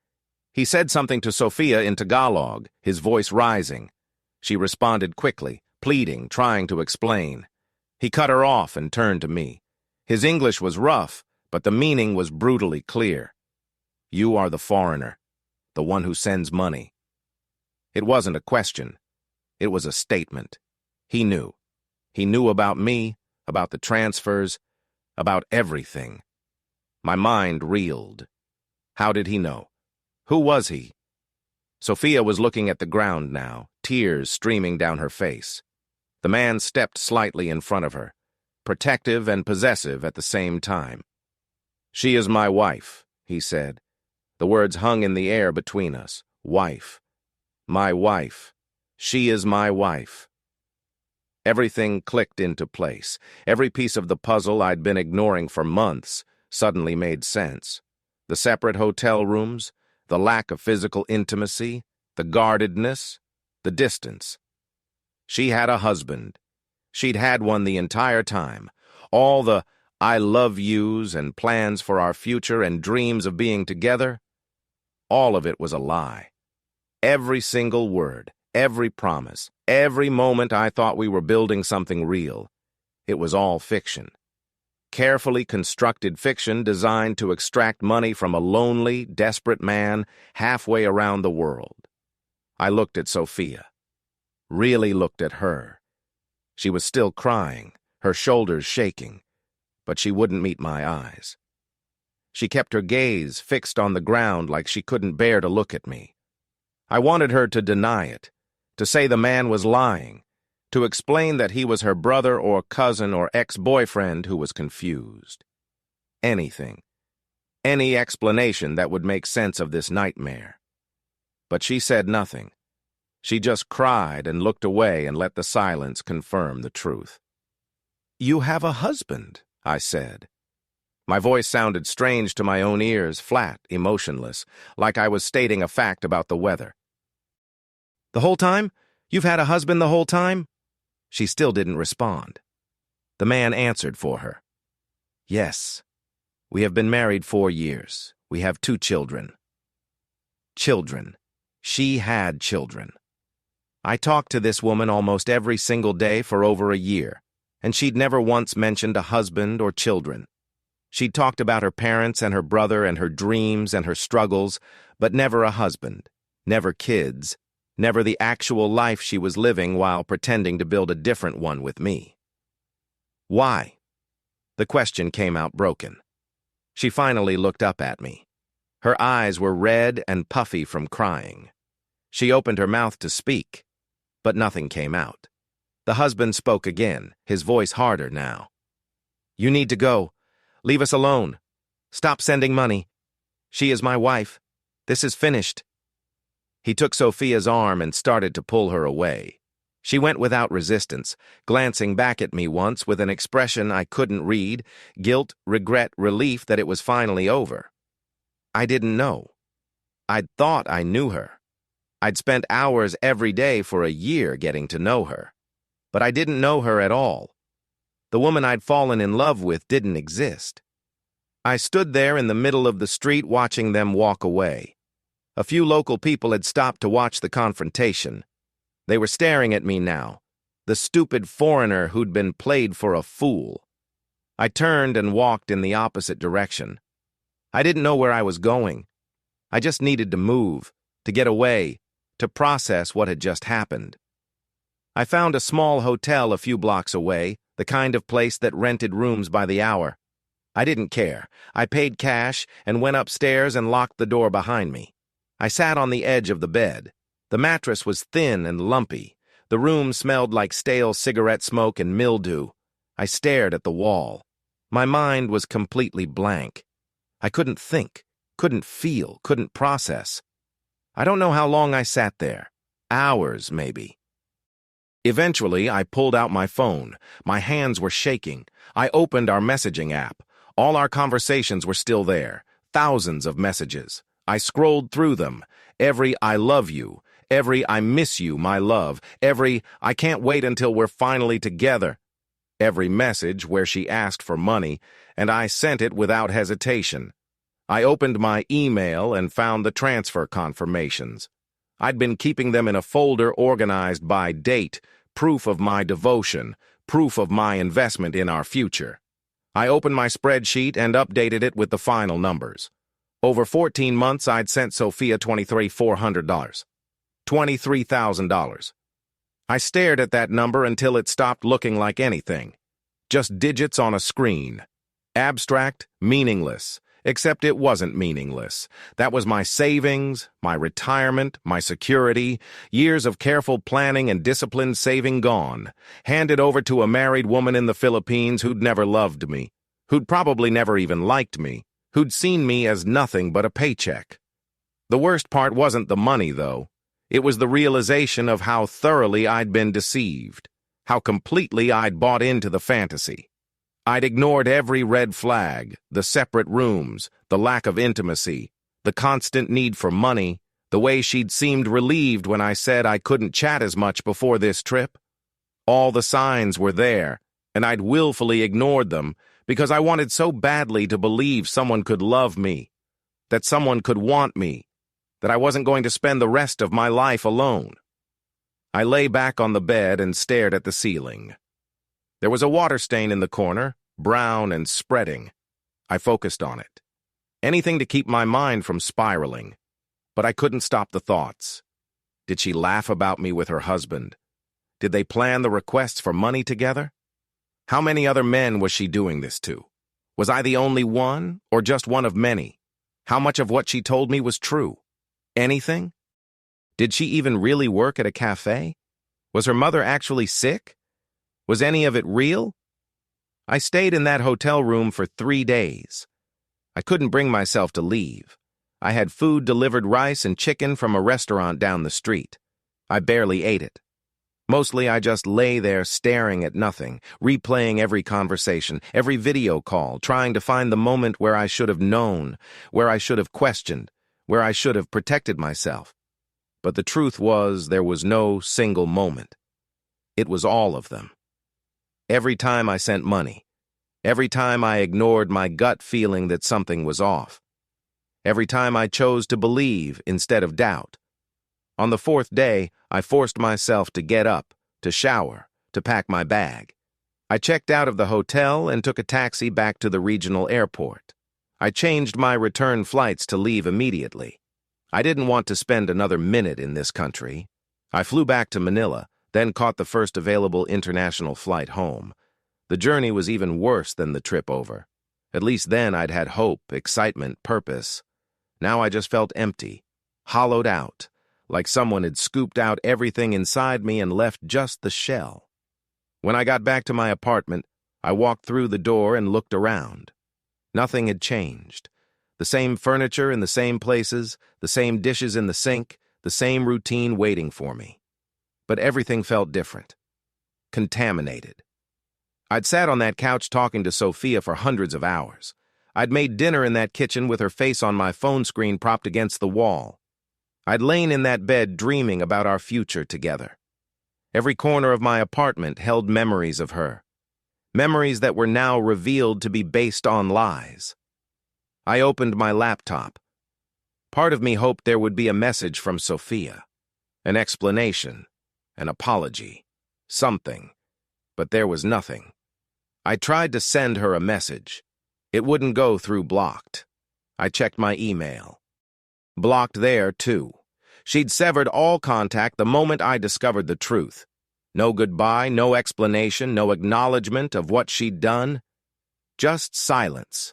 He said something to Sophia in Tagalog, his voice rising. She responded quickly, pleading, trying to explain. He cut her off and turned to me. His English was rough, but the meaning was brutally clear. You are the foreigner, the one who sends money. It wasn't a question. It was a statement. He knew. He knew about me, about the transfers, about everything. My mind reeled. How did he know? Who was he? Sophia was looking at the ground now, tears streaming down her face. The man stepped slightly in front of her, protective and possessive at the same time. She is my wife, he said. The words hung in the air between us. Wife. My wife. She is my wife. Everything clicked into place. Every piece of the puzzle I'd been ignoring for months suddenly made sense. The separate hotel rooms, the lack of physical intimacy, the guardedness, the distance. She had a husband. She'd had one the entire time. All the I love yous and plans for our future and dreams of being together, all of it was a lie. Every single word, every promise, every moment I thought we were building something real, it was all fiction. Carefully constructed fiction designed to extract money from a lonely, desperate man halfway around the world. I looked at Sophia. Really looked at her. She was still crying, her shoulders shaking, but she wouldn't meet my eyes. She kept her gaze fixed on the ground like she couldn't bear to look at me. I wanted her to deny it, to say the man was lying, to explain that he was her brother or cousin or ex-boyfriend who was confused. Anything. Any explanation that would make sense of this nightmare. But she said nothing. She just cried and looked away and let the silence confirm the truth. You have a husband, I said. My voice sounded strange to my own ears, flat, emotionless, like I was stating a fact about the weather. The whole time? You've had a husband the whole time? She still didn't respond. The man answered for her. Yes. We have been married 4 years. We have 2 children. Children. She had children. I talked to this woman almost every single day for over a year, and she'd never once mentioned a husband or children. She'd talked about her parents and her brother and her dreams and her struggles, but never a husband, never kids, never the actual life she was living while pretending to build a different one with me. Why? The question came out broken. She finally looked up at me. Her eyes were red and puffy from crying. She opened her mouth to speak, but nothing came out. The husband spoke again, his voice harder now. You need to go. Leave us alone. Stop sending money. She is my wife. This is finished. He took Sophia's arm and started to pull her away. She went without resistance, glancing back at me once with an expression I couldn't read, guilt, regret, relief that it was finally over. I didn't know. I'd thought I knew her. I'd spent hours every day for a year getting to know her. But I didn't know her at all. The woman I'd fallen in love with didn't exist. I stood there in the middle of the street watching them walk away. A few local people had stopped to watch the confrontation. They were staring at me now, the stupid foreigner who'd been played for a fool. I turned and walked in the opposite direction. I didn't know where I was going. I just needed to move, to get away, to process what had just happened. I found a small hotel a few blocks away, the kind of place that rented rooms by the hour. I didn't care. I paid cash and went upstairs and locked the door behind me. I sat on the edge of the bed. The mattress was thin and lumpy. The room smelled like stale cigarette smoke and mildew. I stared at the wall. My mind was completely blank. I couldn't think, couldn't feel, couldn't process. I don't know how long I sat there. Hours, maybe. Eventually, I pulled out my phone. My hands were shaking. I opened our messaging app. All our conversations were still there. Thousands of messages. I scrolled through them. Every I love you. Every I miss you, my love. Every I can't wait until we're finally together. every message where she asked for money, and I sent it without hesitation. I opened my email and found the transfer confirmations. I'd been keeping them in a folder organized by date, proof of my devotion, proof of my investment in our future. I opened my spreadsheet and updated it with the final numbers. Over 14 months, I'd sent Sophia $23,400. $23,000. I stared at that number until it stopped looking like anything. Just digits on a screen. Abstract, meaningless. Except it wasn't meaningless. That was my savings, my retirement, my security, years of careful planning and disciplined saving gone, handed over to a married woman in the Philippines who'd never loved me, who'd probably never even liked me, who'd seen me as nothing but a paycheck. The worst part wasn't the money, though. It was the realization of how thoroughly I'd been deceived, how completely I'd bought into the fantasy. I'd ignored every red flag, the separate rooms, the lack of intimacy, the constant need for money, the way she'd seemed relieved when I said I couldn't chat as much before this trip. All the signs were there, and I'd willfully ignored them because I wanted so badly to believe someone could love me, that someone could want me, that I wasn't going to spend the rest of my life alone. I lay back on the bed and stared at the ceiling. There was a water stain in the corner, brown and spreading. I focused on it. Anything to keep my mind from spiraling. But I couldn't stop the thoughts. Did she laugh about me with her husband? Did they plan the requests for money together? How many other men was she doing this to? Was I the only one, or just one of many? How much of what she told me was true? Anything? Did she even really work at a cafe? Was her mother actually sick? Was any of it real? I stayed in that hotel room for 3 days. I couldn't bring myself to leave. I had food delivered, rice and chicken from a restaurant down the street. I barely ate it. Mostly I just lay there staring at nothing, replaying every conversation, every video call, trying to find the moment where I should have known, where I should have questioned, where I should have protected myself. But the truth was, there was no single moment. It was all of them. Every time I sent money, every time I ignored my gut feeling that something was off, every time I chose to believe instead of doubt. On the 4th day, I forced myself to get up, to shower, to pack my bag. I checked out of the hotel and took a taxi back to the regional airport. I changed my return flights to leave immediately. I didn't want to spend another minute in this country. I flew back to Manila, then caught the first available international flight home. The journey was even worse than the trip over. At least then I'd had hope, excitement, purpose. Now I just felt empty, hollowed out, like someone had scooped out everything inside me and left just the shell. When I got back to my apartment, I walked through the door and looked around. Nothing had changed. The same furniture in the same places, the same dishes in the sink, the same routine waiting for me. But everything felt different. Contaminated. I'd sat on that couch talking to Sophia for hundreds of hours. I'd made dinner in that kitchen with her face on my phone screen propped against the wall. I'd lain in that bed dreaming about our future together. Every corner of my apartment held memories of her. Memories that were now revealed to be based on lies. I opened my laptop. Part of me hoped there would be a message from Sophia. An explanation. An apology. Something. But there was nothing. I tried to send her a message. It wouldn't go through blocked. I checked my email. Blocked there, too. She'd severed all contact the moment I discovered the truth. No goodbye, no explanation, no acknowledgement of what she'd done. Just silence.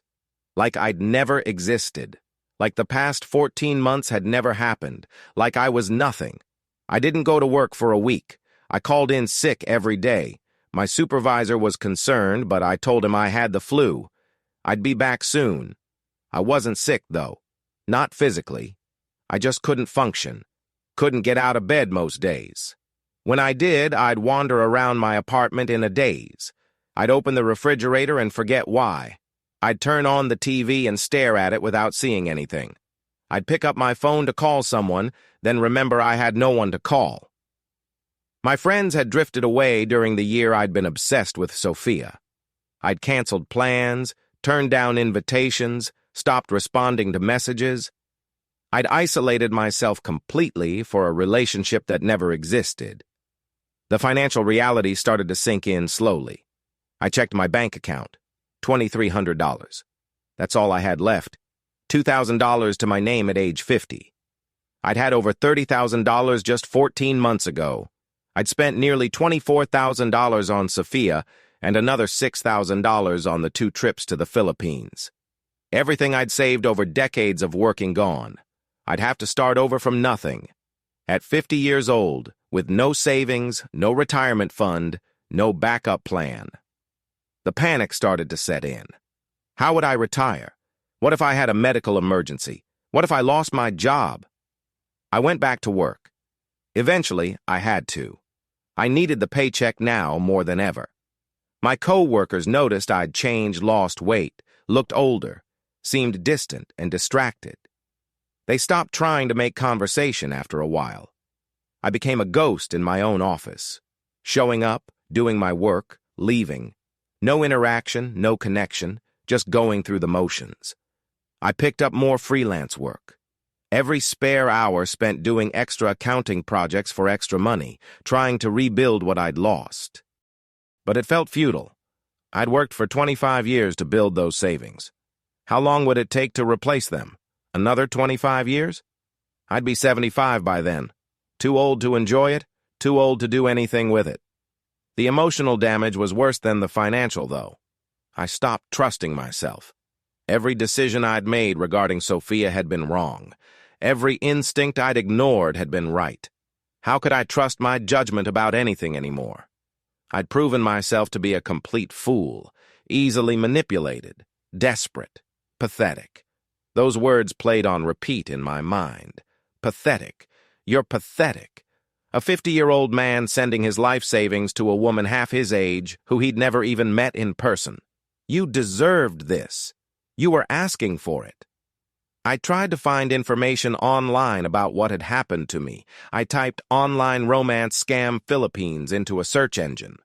Like I'd never existed. Like the past 14 months had never happened. Like I was nothing. I didn't go to work for a week. I called in sick every day. My supervisor was concerned, but I told him I had the flu. I'd be back soon. I wasn't sick, though. Not physically. I just couldn't function. Couldn't get out of bed most days. When I did, I'd wander around my apartment in a daze. I'd open the refrigerator and forget why. I'd turn on the TV and stare at it without seeing anything. I'd pick up my phone to call someone, then remember I had no one to call. My friends had drifted away during the year I'd been obsessed with Sophia. I'd canceled plans, turned down invitations, stopped responding to messages. I'd isolated myself completely for a relationship that never existed. The financial reality started to sink in slowly. I checked my bank account. $2,300. That's all I had left. $2,000 to my name at age 50. I'd had over $30,000 just 14 months ago. I'd spent nearly $24,000 on Sophia and another $6,000 on the 2 trips to the Philippines. Everything I'd saved over decades of working gone. I'd have to start over from nothing. At 50 years old, with no savings, no retirement fund, no backup plan. The panic started to set in. How would I retire? What if I had a medical emergency? What if I lost my job? I went back to work. Eventually, I had to. I needed the paycheck now more than ever. My co-workers noticed I'd changed, lost weight, looked older, seemed distant and distracted. They stopped trying to make conversation after a while. I became a ghost in my own office, showing up, doing my work, leaving. No interaction, no connection, just going through the motions. I picked up more freelance work. Every spare hour spent doing extra accounting projects for extra money, trying to rebuild what I'd lost. But it felt futile. I'd worked for 25 years to build those savings. How long would it take to replace them? Another 25 years? I'd be 75 by then. Too old to enjoy it, too old to do anything with it. The emotional damage was worse than the financial, though. I stopped trusting myself. Every decision I'd made regarding Sophia had been wrong. Every instinct I'd ignored had been right. How could I trust my judgment about anything anymore? I'd proven myself to be a complete fool, easily manipulated, desperate, pathetic. Those words played on repeat in my mind. Pathetic. You're pathetic. A 50-year-old man sending his life savings to a woman half his age who he'd never even met in person. You deserved this. You were asking for it. I tried to find information online about what had happened to me. I typed "online romance scam Philippines" into a search engine.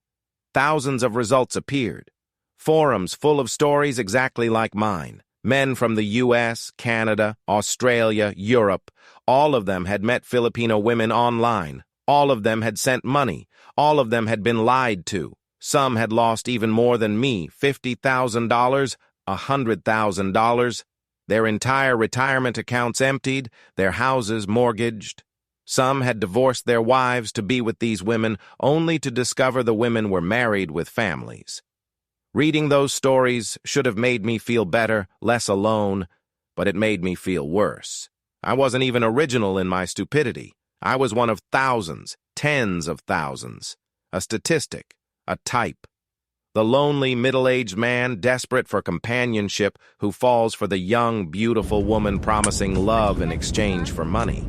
Thousands of results appeared. Forums full of stories exactly like mine. Men from the US, Canada, Australia, Europe. All of them had met Filipino women online. All of them had sent money. All of them had been lied to. Some had lost even more than me, $50,000, $100,000. Their entire retirement accounts emptied, their houses mortgaged. Some had divorced their wives to be with these women, only to discover the women were married with families. Reading those stories should have made me feel better, less alone, but it made me feel worse. I wasn't even original in my stupidity. I was one of thousands, tens of thousands. A statistic, a type. The lonely, middle-aged man desperate for companionship who falls for the young, beautiful woman promising love in exchange for money.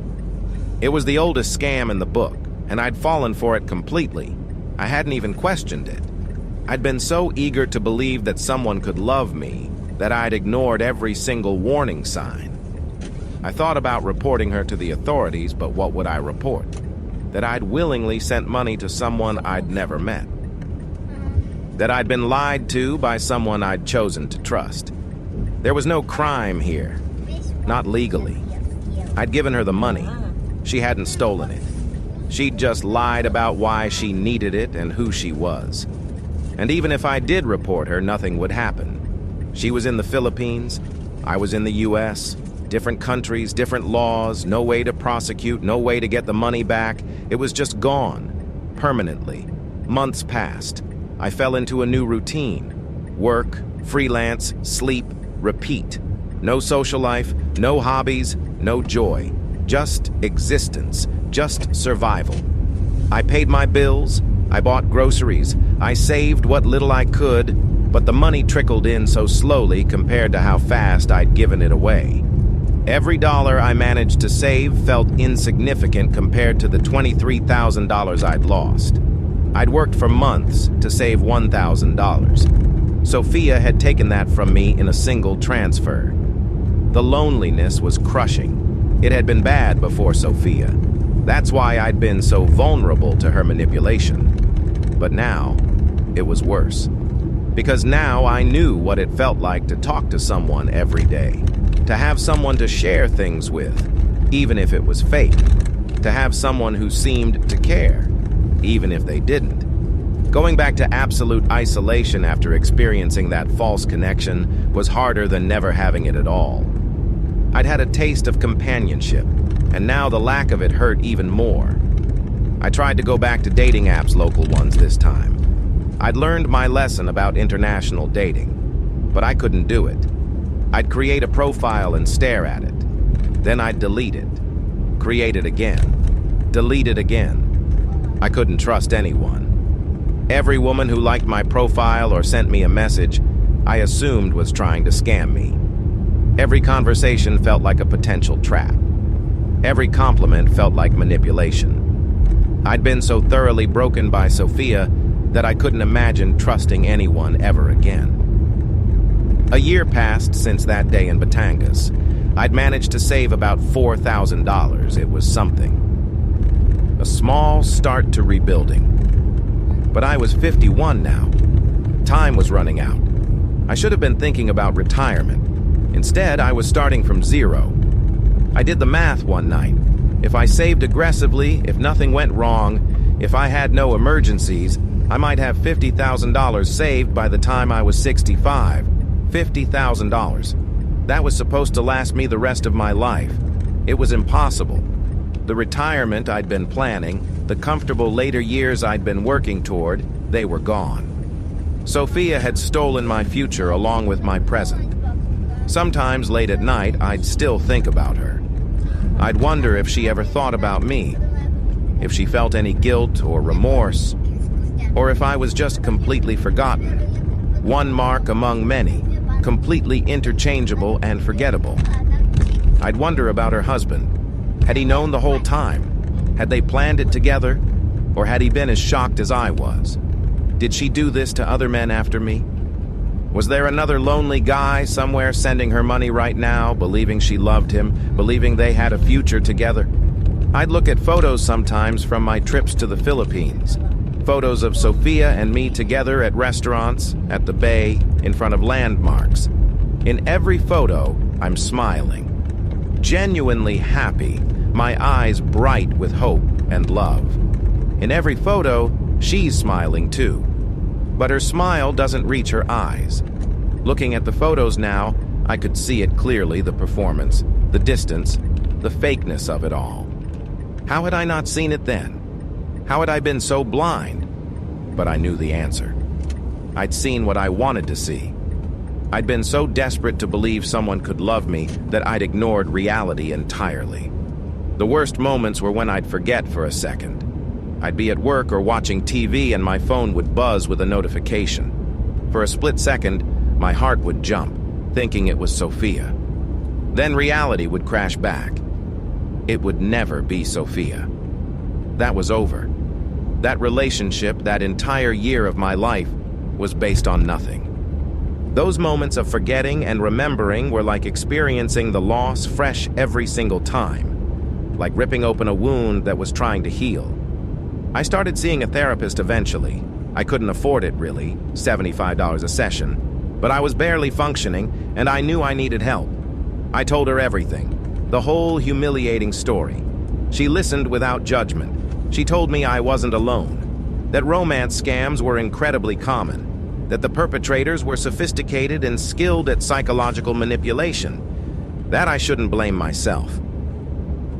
It was the oldest scam in the book, and I'd fallen for it completely. I hadn't even questioned it. I'd been so eager to believe that someone could love me that I'd ignored every single warning sign. I thought about reporting her to the authorities, but what would I report? That I'd willingly sent money to someone I'd never met. That I'd been lied to by someone I'd chosen to trust. There was no crime here, not legally. I'd given her the money. She hadn't stolen it. She'd just lied about why she needed it and who she was. And even if I did report her, nothing would happen. She was in the Philippines, I was in the US, different countries, different laws, no way to prosecute, no way to get the money back. It was just gone, permanently. Months passed. I fell into a new routine. Work, freelance, sleep, repeat. No social life, no hobbies, no joy. Just existence, just survival. I paid my bills, I bought groceries, I saved what little I could, but the money trickled in so slowly compared to how fast I'd given it away. Every dollar I managed to save felt insignificant compared to the $23,000 I'd lost. I'd worked for months to save $1,000. Sophia had taken that from me in a single transfer. The loneliness was crushing. It had been bad before Sophia. That's why I'd been so vulnerable to her manipulation. But now, it was worse. Because now I knew what it felt like to talk to someone every day, to have someone to share things with, even if it was fake, to have someone who seemed to care, even if they didn't. Going back to absolute isolation after experiencing that false connection was harder than never having it at all. I'd had a taste of companionship, and now the lack of it hurt even more. I tried to go back to dating apps, local ones this time. I'd learned my lesson about international dating, but I couldn't do it. I'd create a profile and stare at it. Then I'd delete it. Create it again. Delete it again. I couldn't trust anyone. Every woman who liked my profile or sent me a message, I assumed was trying to scam me. Every conversation felt like a potential trap. Every compliment felt like manipulation. I'd been so thoroughly broken by Sophia that I couldn't imagine trusting anyone ever again. A year passed since that day in Batangas. I'd managed to save about $4,000. It was something. A small start to rebuilding. But I was 51 now. Time was running out. I should have been thinking about retirement. Instead, I was starting from zero. I did the math one night. If I saved aggressively, if nothing went wrong, if I had no emergencies, I might have $50,000 saved by the time I was 65. $50,000. That was supposed to last me the rest of my life. It was impossible. The retirement I'd been planning, the comfortable later years I'd been working toward, they were gone. Sophia had stolen my future along with my present. Sometimes late at night, I'd still think about her. I'd wonder if she ever thought about me, if she felt any guilt or remorse, or if I was just completely forgotten. One mark among many, completely interchangeable and forgettable. I'd wonder about her husband. Had he known the whole time? Had they planned it together? Or had he been as shocked as I was? Did she do this to other men after me? Was there another lonely guy somewhere sending her money right now, believing she loved him, believing they had a future together? I'd look at photos sometimes from my trips to the Philippines. Photos of Sophia and me together at restaurants, at the bay, in front of landmarks. In every photo, I'm smiling. Genuinely happy, my eyes bright with hope and love. In every photo, she's smiling too. But her smile doesn't reach her eyes. Looking at the photos now, I could see it clearly, the performance, the distance, the fakeness of it all. How had I not seen it then? How had I been so blind? But I knew the answer. I'd seen what I wanted to see. I'd been so desperate to believe someone could love me that I'd ignored reality entirely. The worst moments were when I'd forget for a second. I'd be at work or watching TV and my phone would buzz with a notification. For a split second, my heart would jump, thinking it was Sophia. Then reality would crash back. It would never be Sophia. That was over. That relationship, that entire year of my life, was based on nothing. Those moments of forgetting and remembering were like experiencing the loss fresh every single time, like ripping open a wound that was trying to heal. I started seeing a therapist eventually. I couldn't afford it really, $75 a session, but I was barely functioning and I knew I needed help. I told her everything, the whole humiliating story. She listened without judgment. She told me I wasn't alone, that romance scams were incredibly common, that the perpetrators were sophisticated and skilled at psychological manipulation, that I shouldn't blame myself.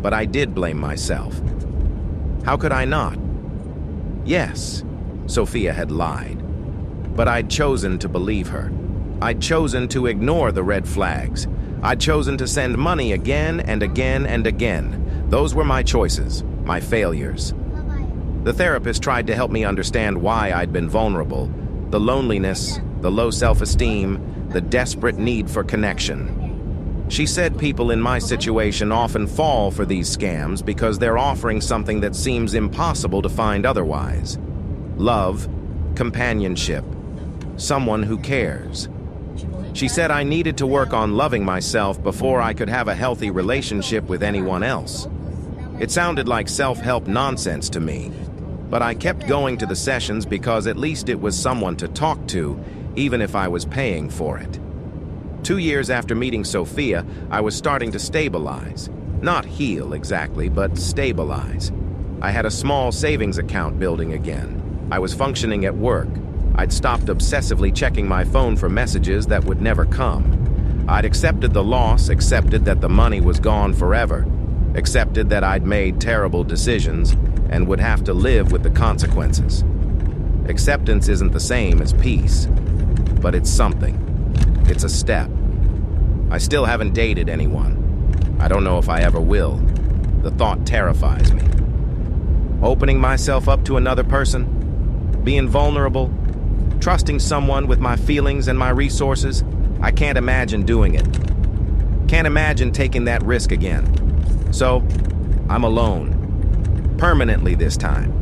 But I did blame myself. How could I not? Yes, Sophia had lied, but I'd chosen to believe her. I'd chosen to ignore the red flags. I'd chosen to send money again and again and again. Those were my choices, my failures. The therapist tried to help me understand why I'd been vulnerable, the loneliness, the low self-esteem, the desperate need for connection. She said people in my situation often fall for these scams because they're offering something that seems impossible to find otherwise. Love, companionship, someone who cares. She said I needed to work on loving myself before I could have a healthy relationship with anyone else. It sounded like self-help nonsense to me, but I kept going to the sessions because at least it was someone to talk to, even if I was paying for it. 2 years after meeting Sophia, I was starting to stabilize. Not heal exactly, but stabilize. I had a small savings account building again. I was functioning at work. I'd stopped obsessively checking my phone for messages that would never come. I'd accepted the loss, accepted that the money was gone forever, accepted that I'd made terrible decisions and would have to live with the consequences. Acceptance isn't the same as peace, but it's something. It's a step. I still haven't dated anyone. I don't know if I ever will. The thought terrifies me. Opening myself up to another person, being vulnerable, trusting someone with my feelings and my resources, I can't imagine doing it. Can't imagine taking that risk again. So, I'm alone. Permanently this time.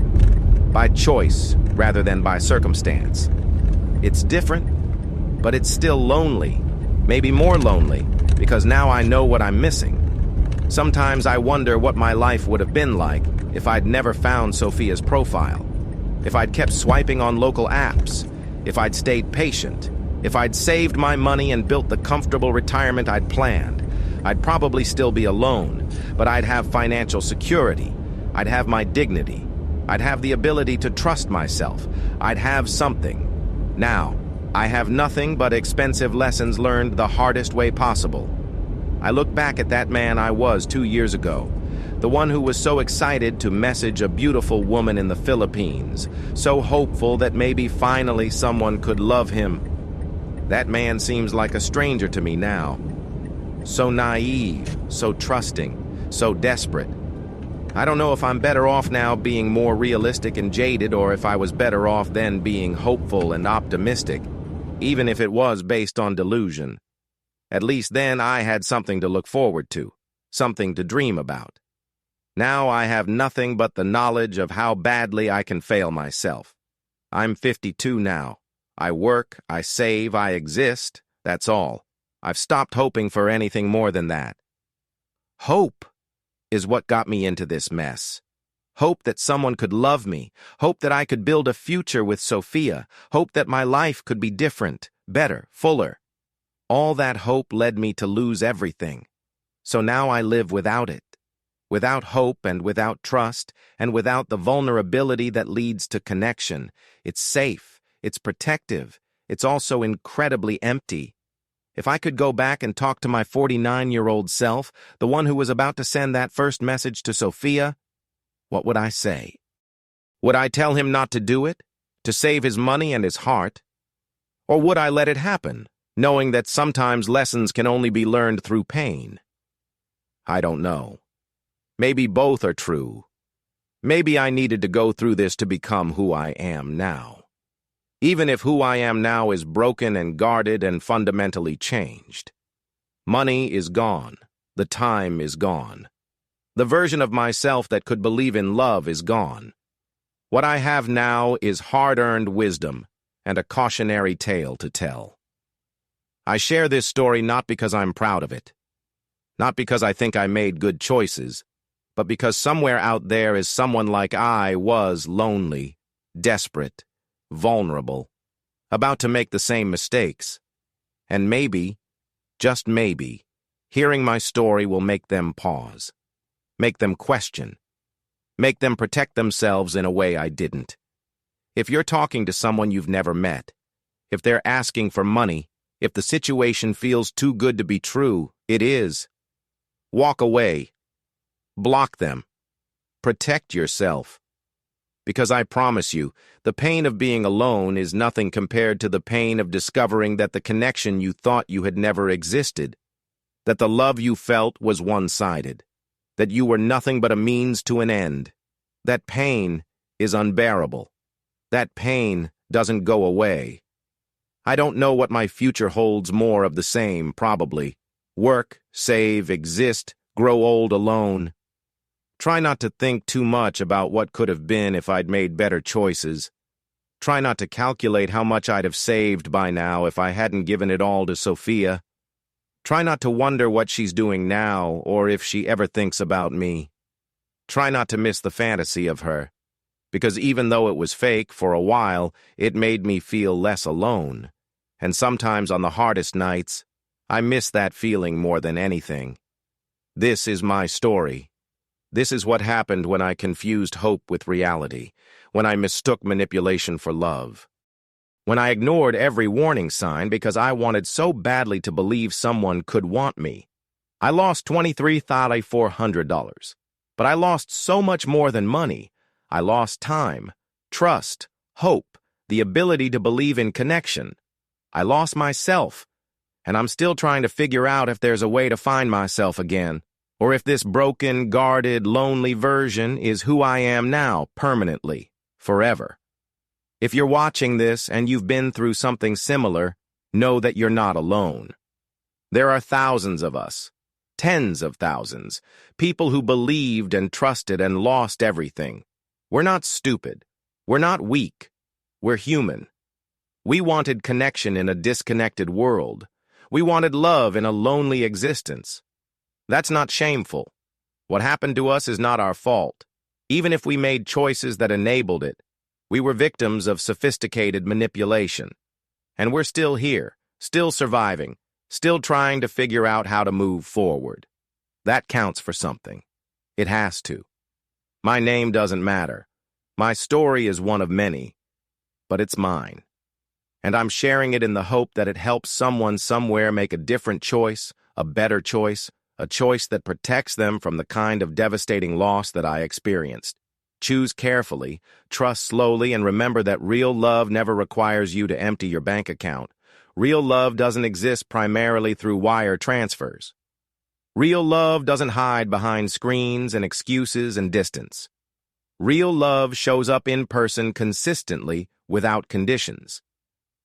By choice rather than by circumstance. It's different, but it's still lonely. Maybe more lonely, because now I know what I'm missing. Sometimes I wonder what my life would have been like if I'd never found Sophia's profile. If I'd kept swiping on local apps. If I'd stayed patient. If I'd saved my money and built the comfortable retirement I'd planned. I'd probably still be alone, but I'd have financial security. I'd have my dignity. I'd have the ability to trust myself. I'd have something. Now, I have nothing but expensive lessons learned the hardest way possible. I look back at that man I was 2 years ago, the one who was so excited to message a beautiful woman in the Philippines, so hopeful that maybe finally someone could love him. That man seems like a stranger to me now. So naive, so trusting, so desperate. I don't know if I'm better off now being more realistic and jaded, or if I was better off then being hopeful and optimistic, even if it was based on delusion. At least then I had something to look forward to, something to dream about. Now I have nothing but the knowledge of how badly I can fail myself. I'm 52 now. I work, I save, I exist, that's all. I've stopped hoping for anything more than that. Hope is what got me into this mess. Hope that someone could love me, hope that I could build a future with Sophia, hope that my life could be different, better, fuller. All that hope led me to lose everything. So now I live without it. Without hope and without trust and without the vulnerability that leads to connection. It's safe, it's protective, it's also incredibly empty. If I could go back and talk to my 49-year-old self, the one who was about to send that first message to Sophia, what would I say? Would I tell him not to do it? To save his money and his heart? Or would I let it happen, knowing that sometimes lessons can only be learned through pain? I don't know. Maybe both are true. Maybe I needed to go through this to become who I am now. Even if who I am now is broken and guarded and fundamentally changed. Money is gone. The time is gone. The version of myself that could believe in love is gone. What I have now is hard-earned wisdom and a cautionary tale to tell. I share this story not because I'm proud of it, not because I think I made good choices, but because somewhere out there is someone like I was lonely, desperate, vulnerable, about to make the same mistakes. And maybe, just maybe, hearing my story will make them pause, make them question, make them protect themselves in a way I didn't. If you're talking to someone you've never met, if they're asking for money, if the situation feels too good to be true, it is. Walk away. Block them. Protect yourself. Because I promise you, the pain of being alone is nothing compared to the pain of discovering that the connection you thought you had never existed, that the love you felt was one-sided, that you were nothing but a means to an end. That pain is unbearable. That pain doesn't go away. I don't know what my future holds. More of the same, probably. Work, save, exist, grow old alone. Try not to think too much about what could have been if I'd made better choices. Try not to calculate how much I'd have saved by now if I hadn't given it all to Sophia. Try not to wonder what she's doing now or if she ever thinks about me. Try not to miss the fantasy of her, because even though it was fake for a while, it made me feel less alone. And sometimes on the hardest nights, I miss that feeling more than anything. This is my story. This is what happened when I confused hope with reality, when I mistook manipulation for love, when I ignored every warning sign because I wanted so badly to believe someone could want me. I lost $23,400, but I lost so much more than money. I lost time, trust, hope, the ability to believe in connection. I lost myself, and I'm still trying to figure out if there's a way to find myself again, or if this broken, guarded, lonely version is who I am now, permanently, forever. If you're watching this and you've been through something similar, know that you're not alone. There are thousands of us, tens of thousands, people who believed and trusted and lost everything. We're not stupid. We're not weak. We're human. We wanted connection in a disconnected world. We wanted love in a lonely existence. That's not shameful. What happened to us is not our fault. Even if we made choices that enabled it, we were victims of sophisticated manipulation. And we're still here, still surviving, still trying to figure out how to move forward. That counts for something. It has to. My name doesn't matter. My story is one of many, but it's mine. And I'm sharing it in the hope that it helps someone somewhere make a different choice, a better choice, a choice that protects them from the kind of devastating loss that I experienced. Choose carefully, trust slowly, and remember that real love never requires you to empty your bank account. Real love doesn't exist primarily through wire transfers. Real love doesn't hide behind screens and excuses and distance. Real love shows up in person consistently without conditions.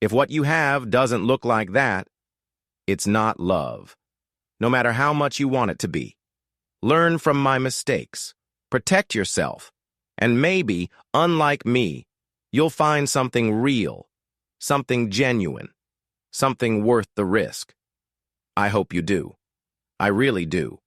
If what you have doesn't look like that, it's not love, no matter how much you want it to be. Learn from my mistakes, protect yourself, and maybe, unlike me, you'll find something real, something genuine, something worth the risk. I hope you do. I really do.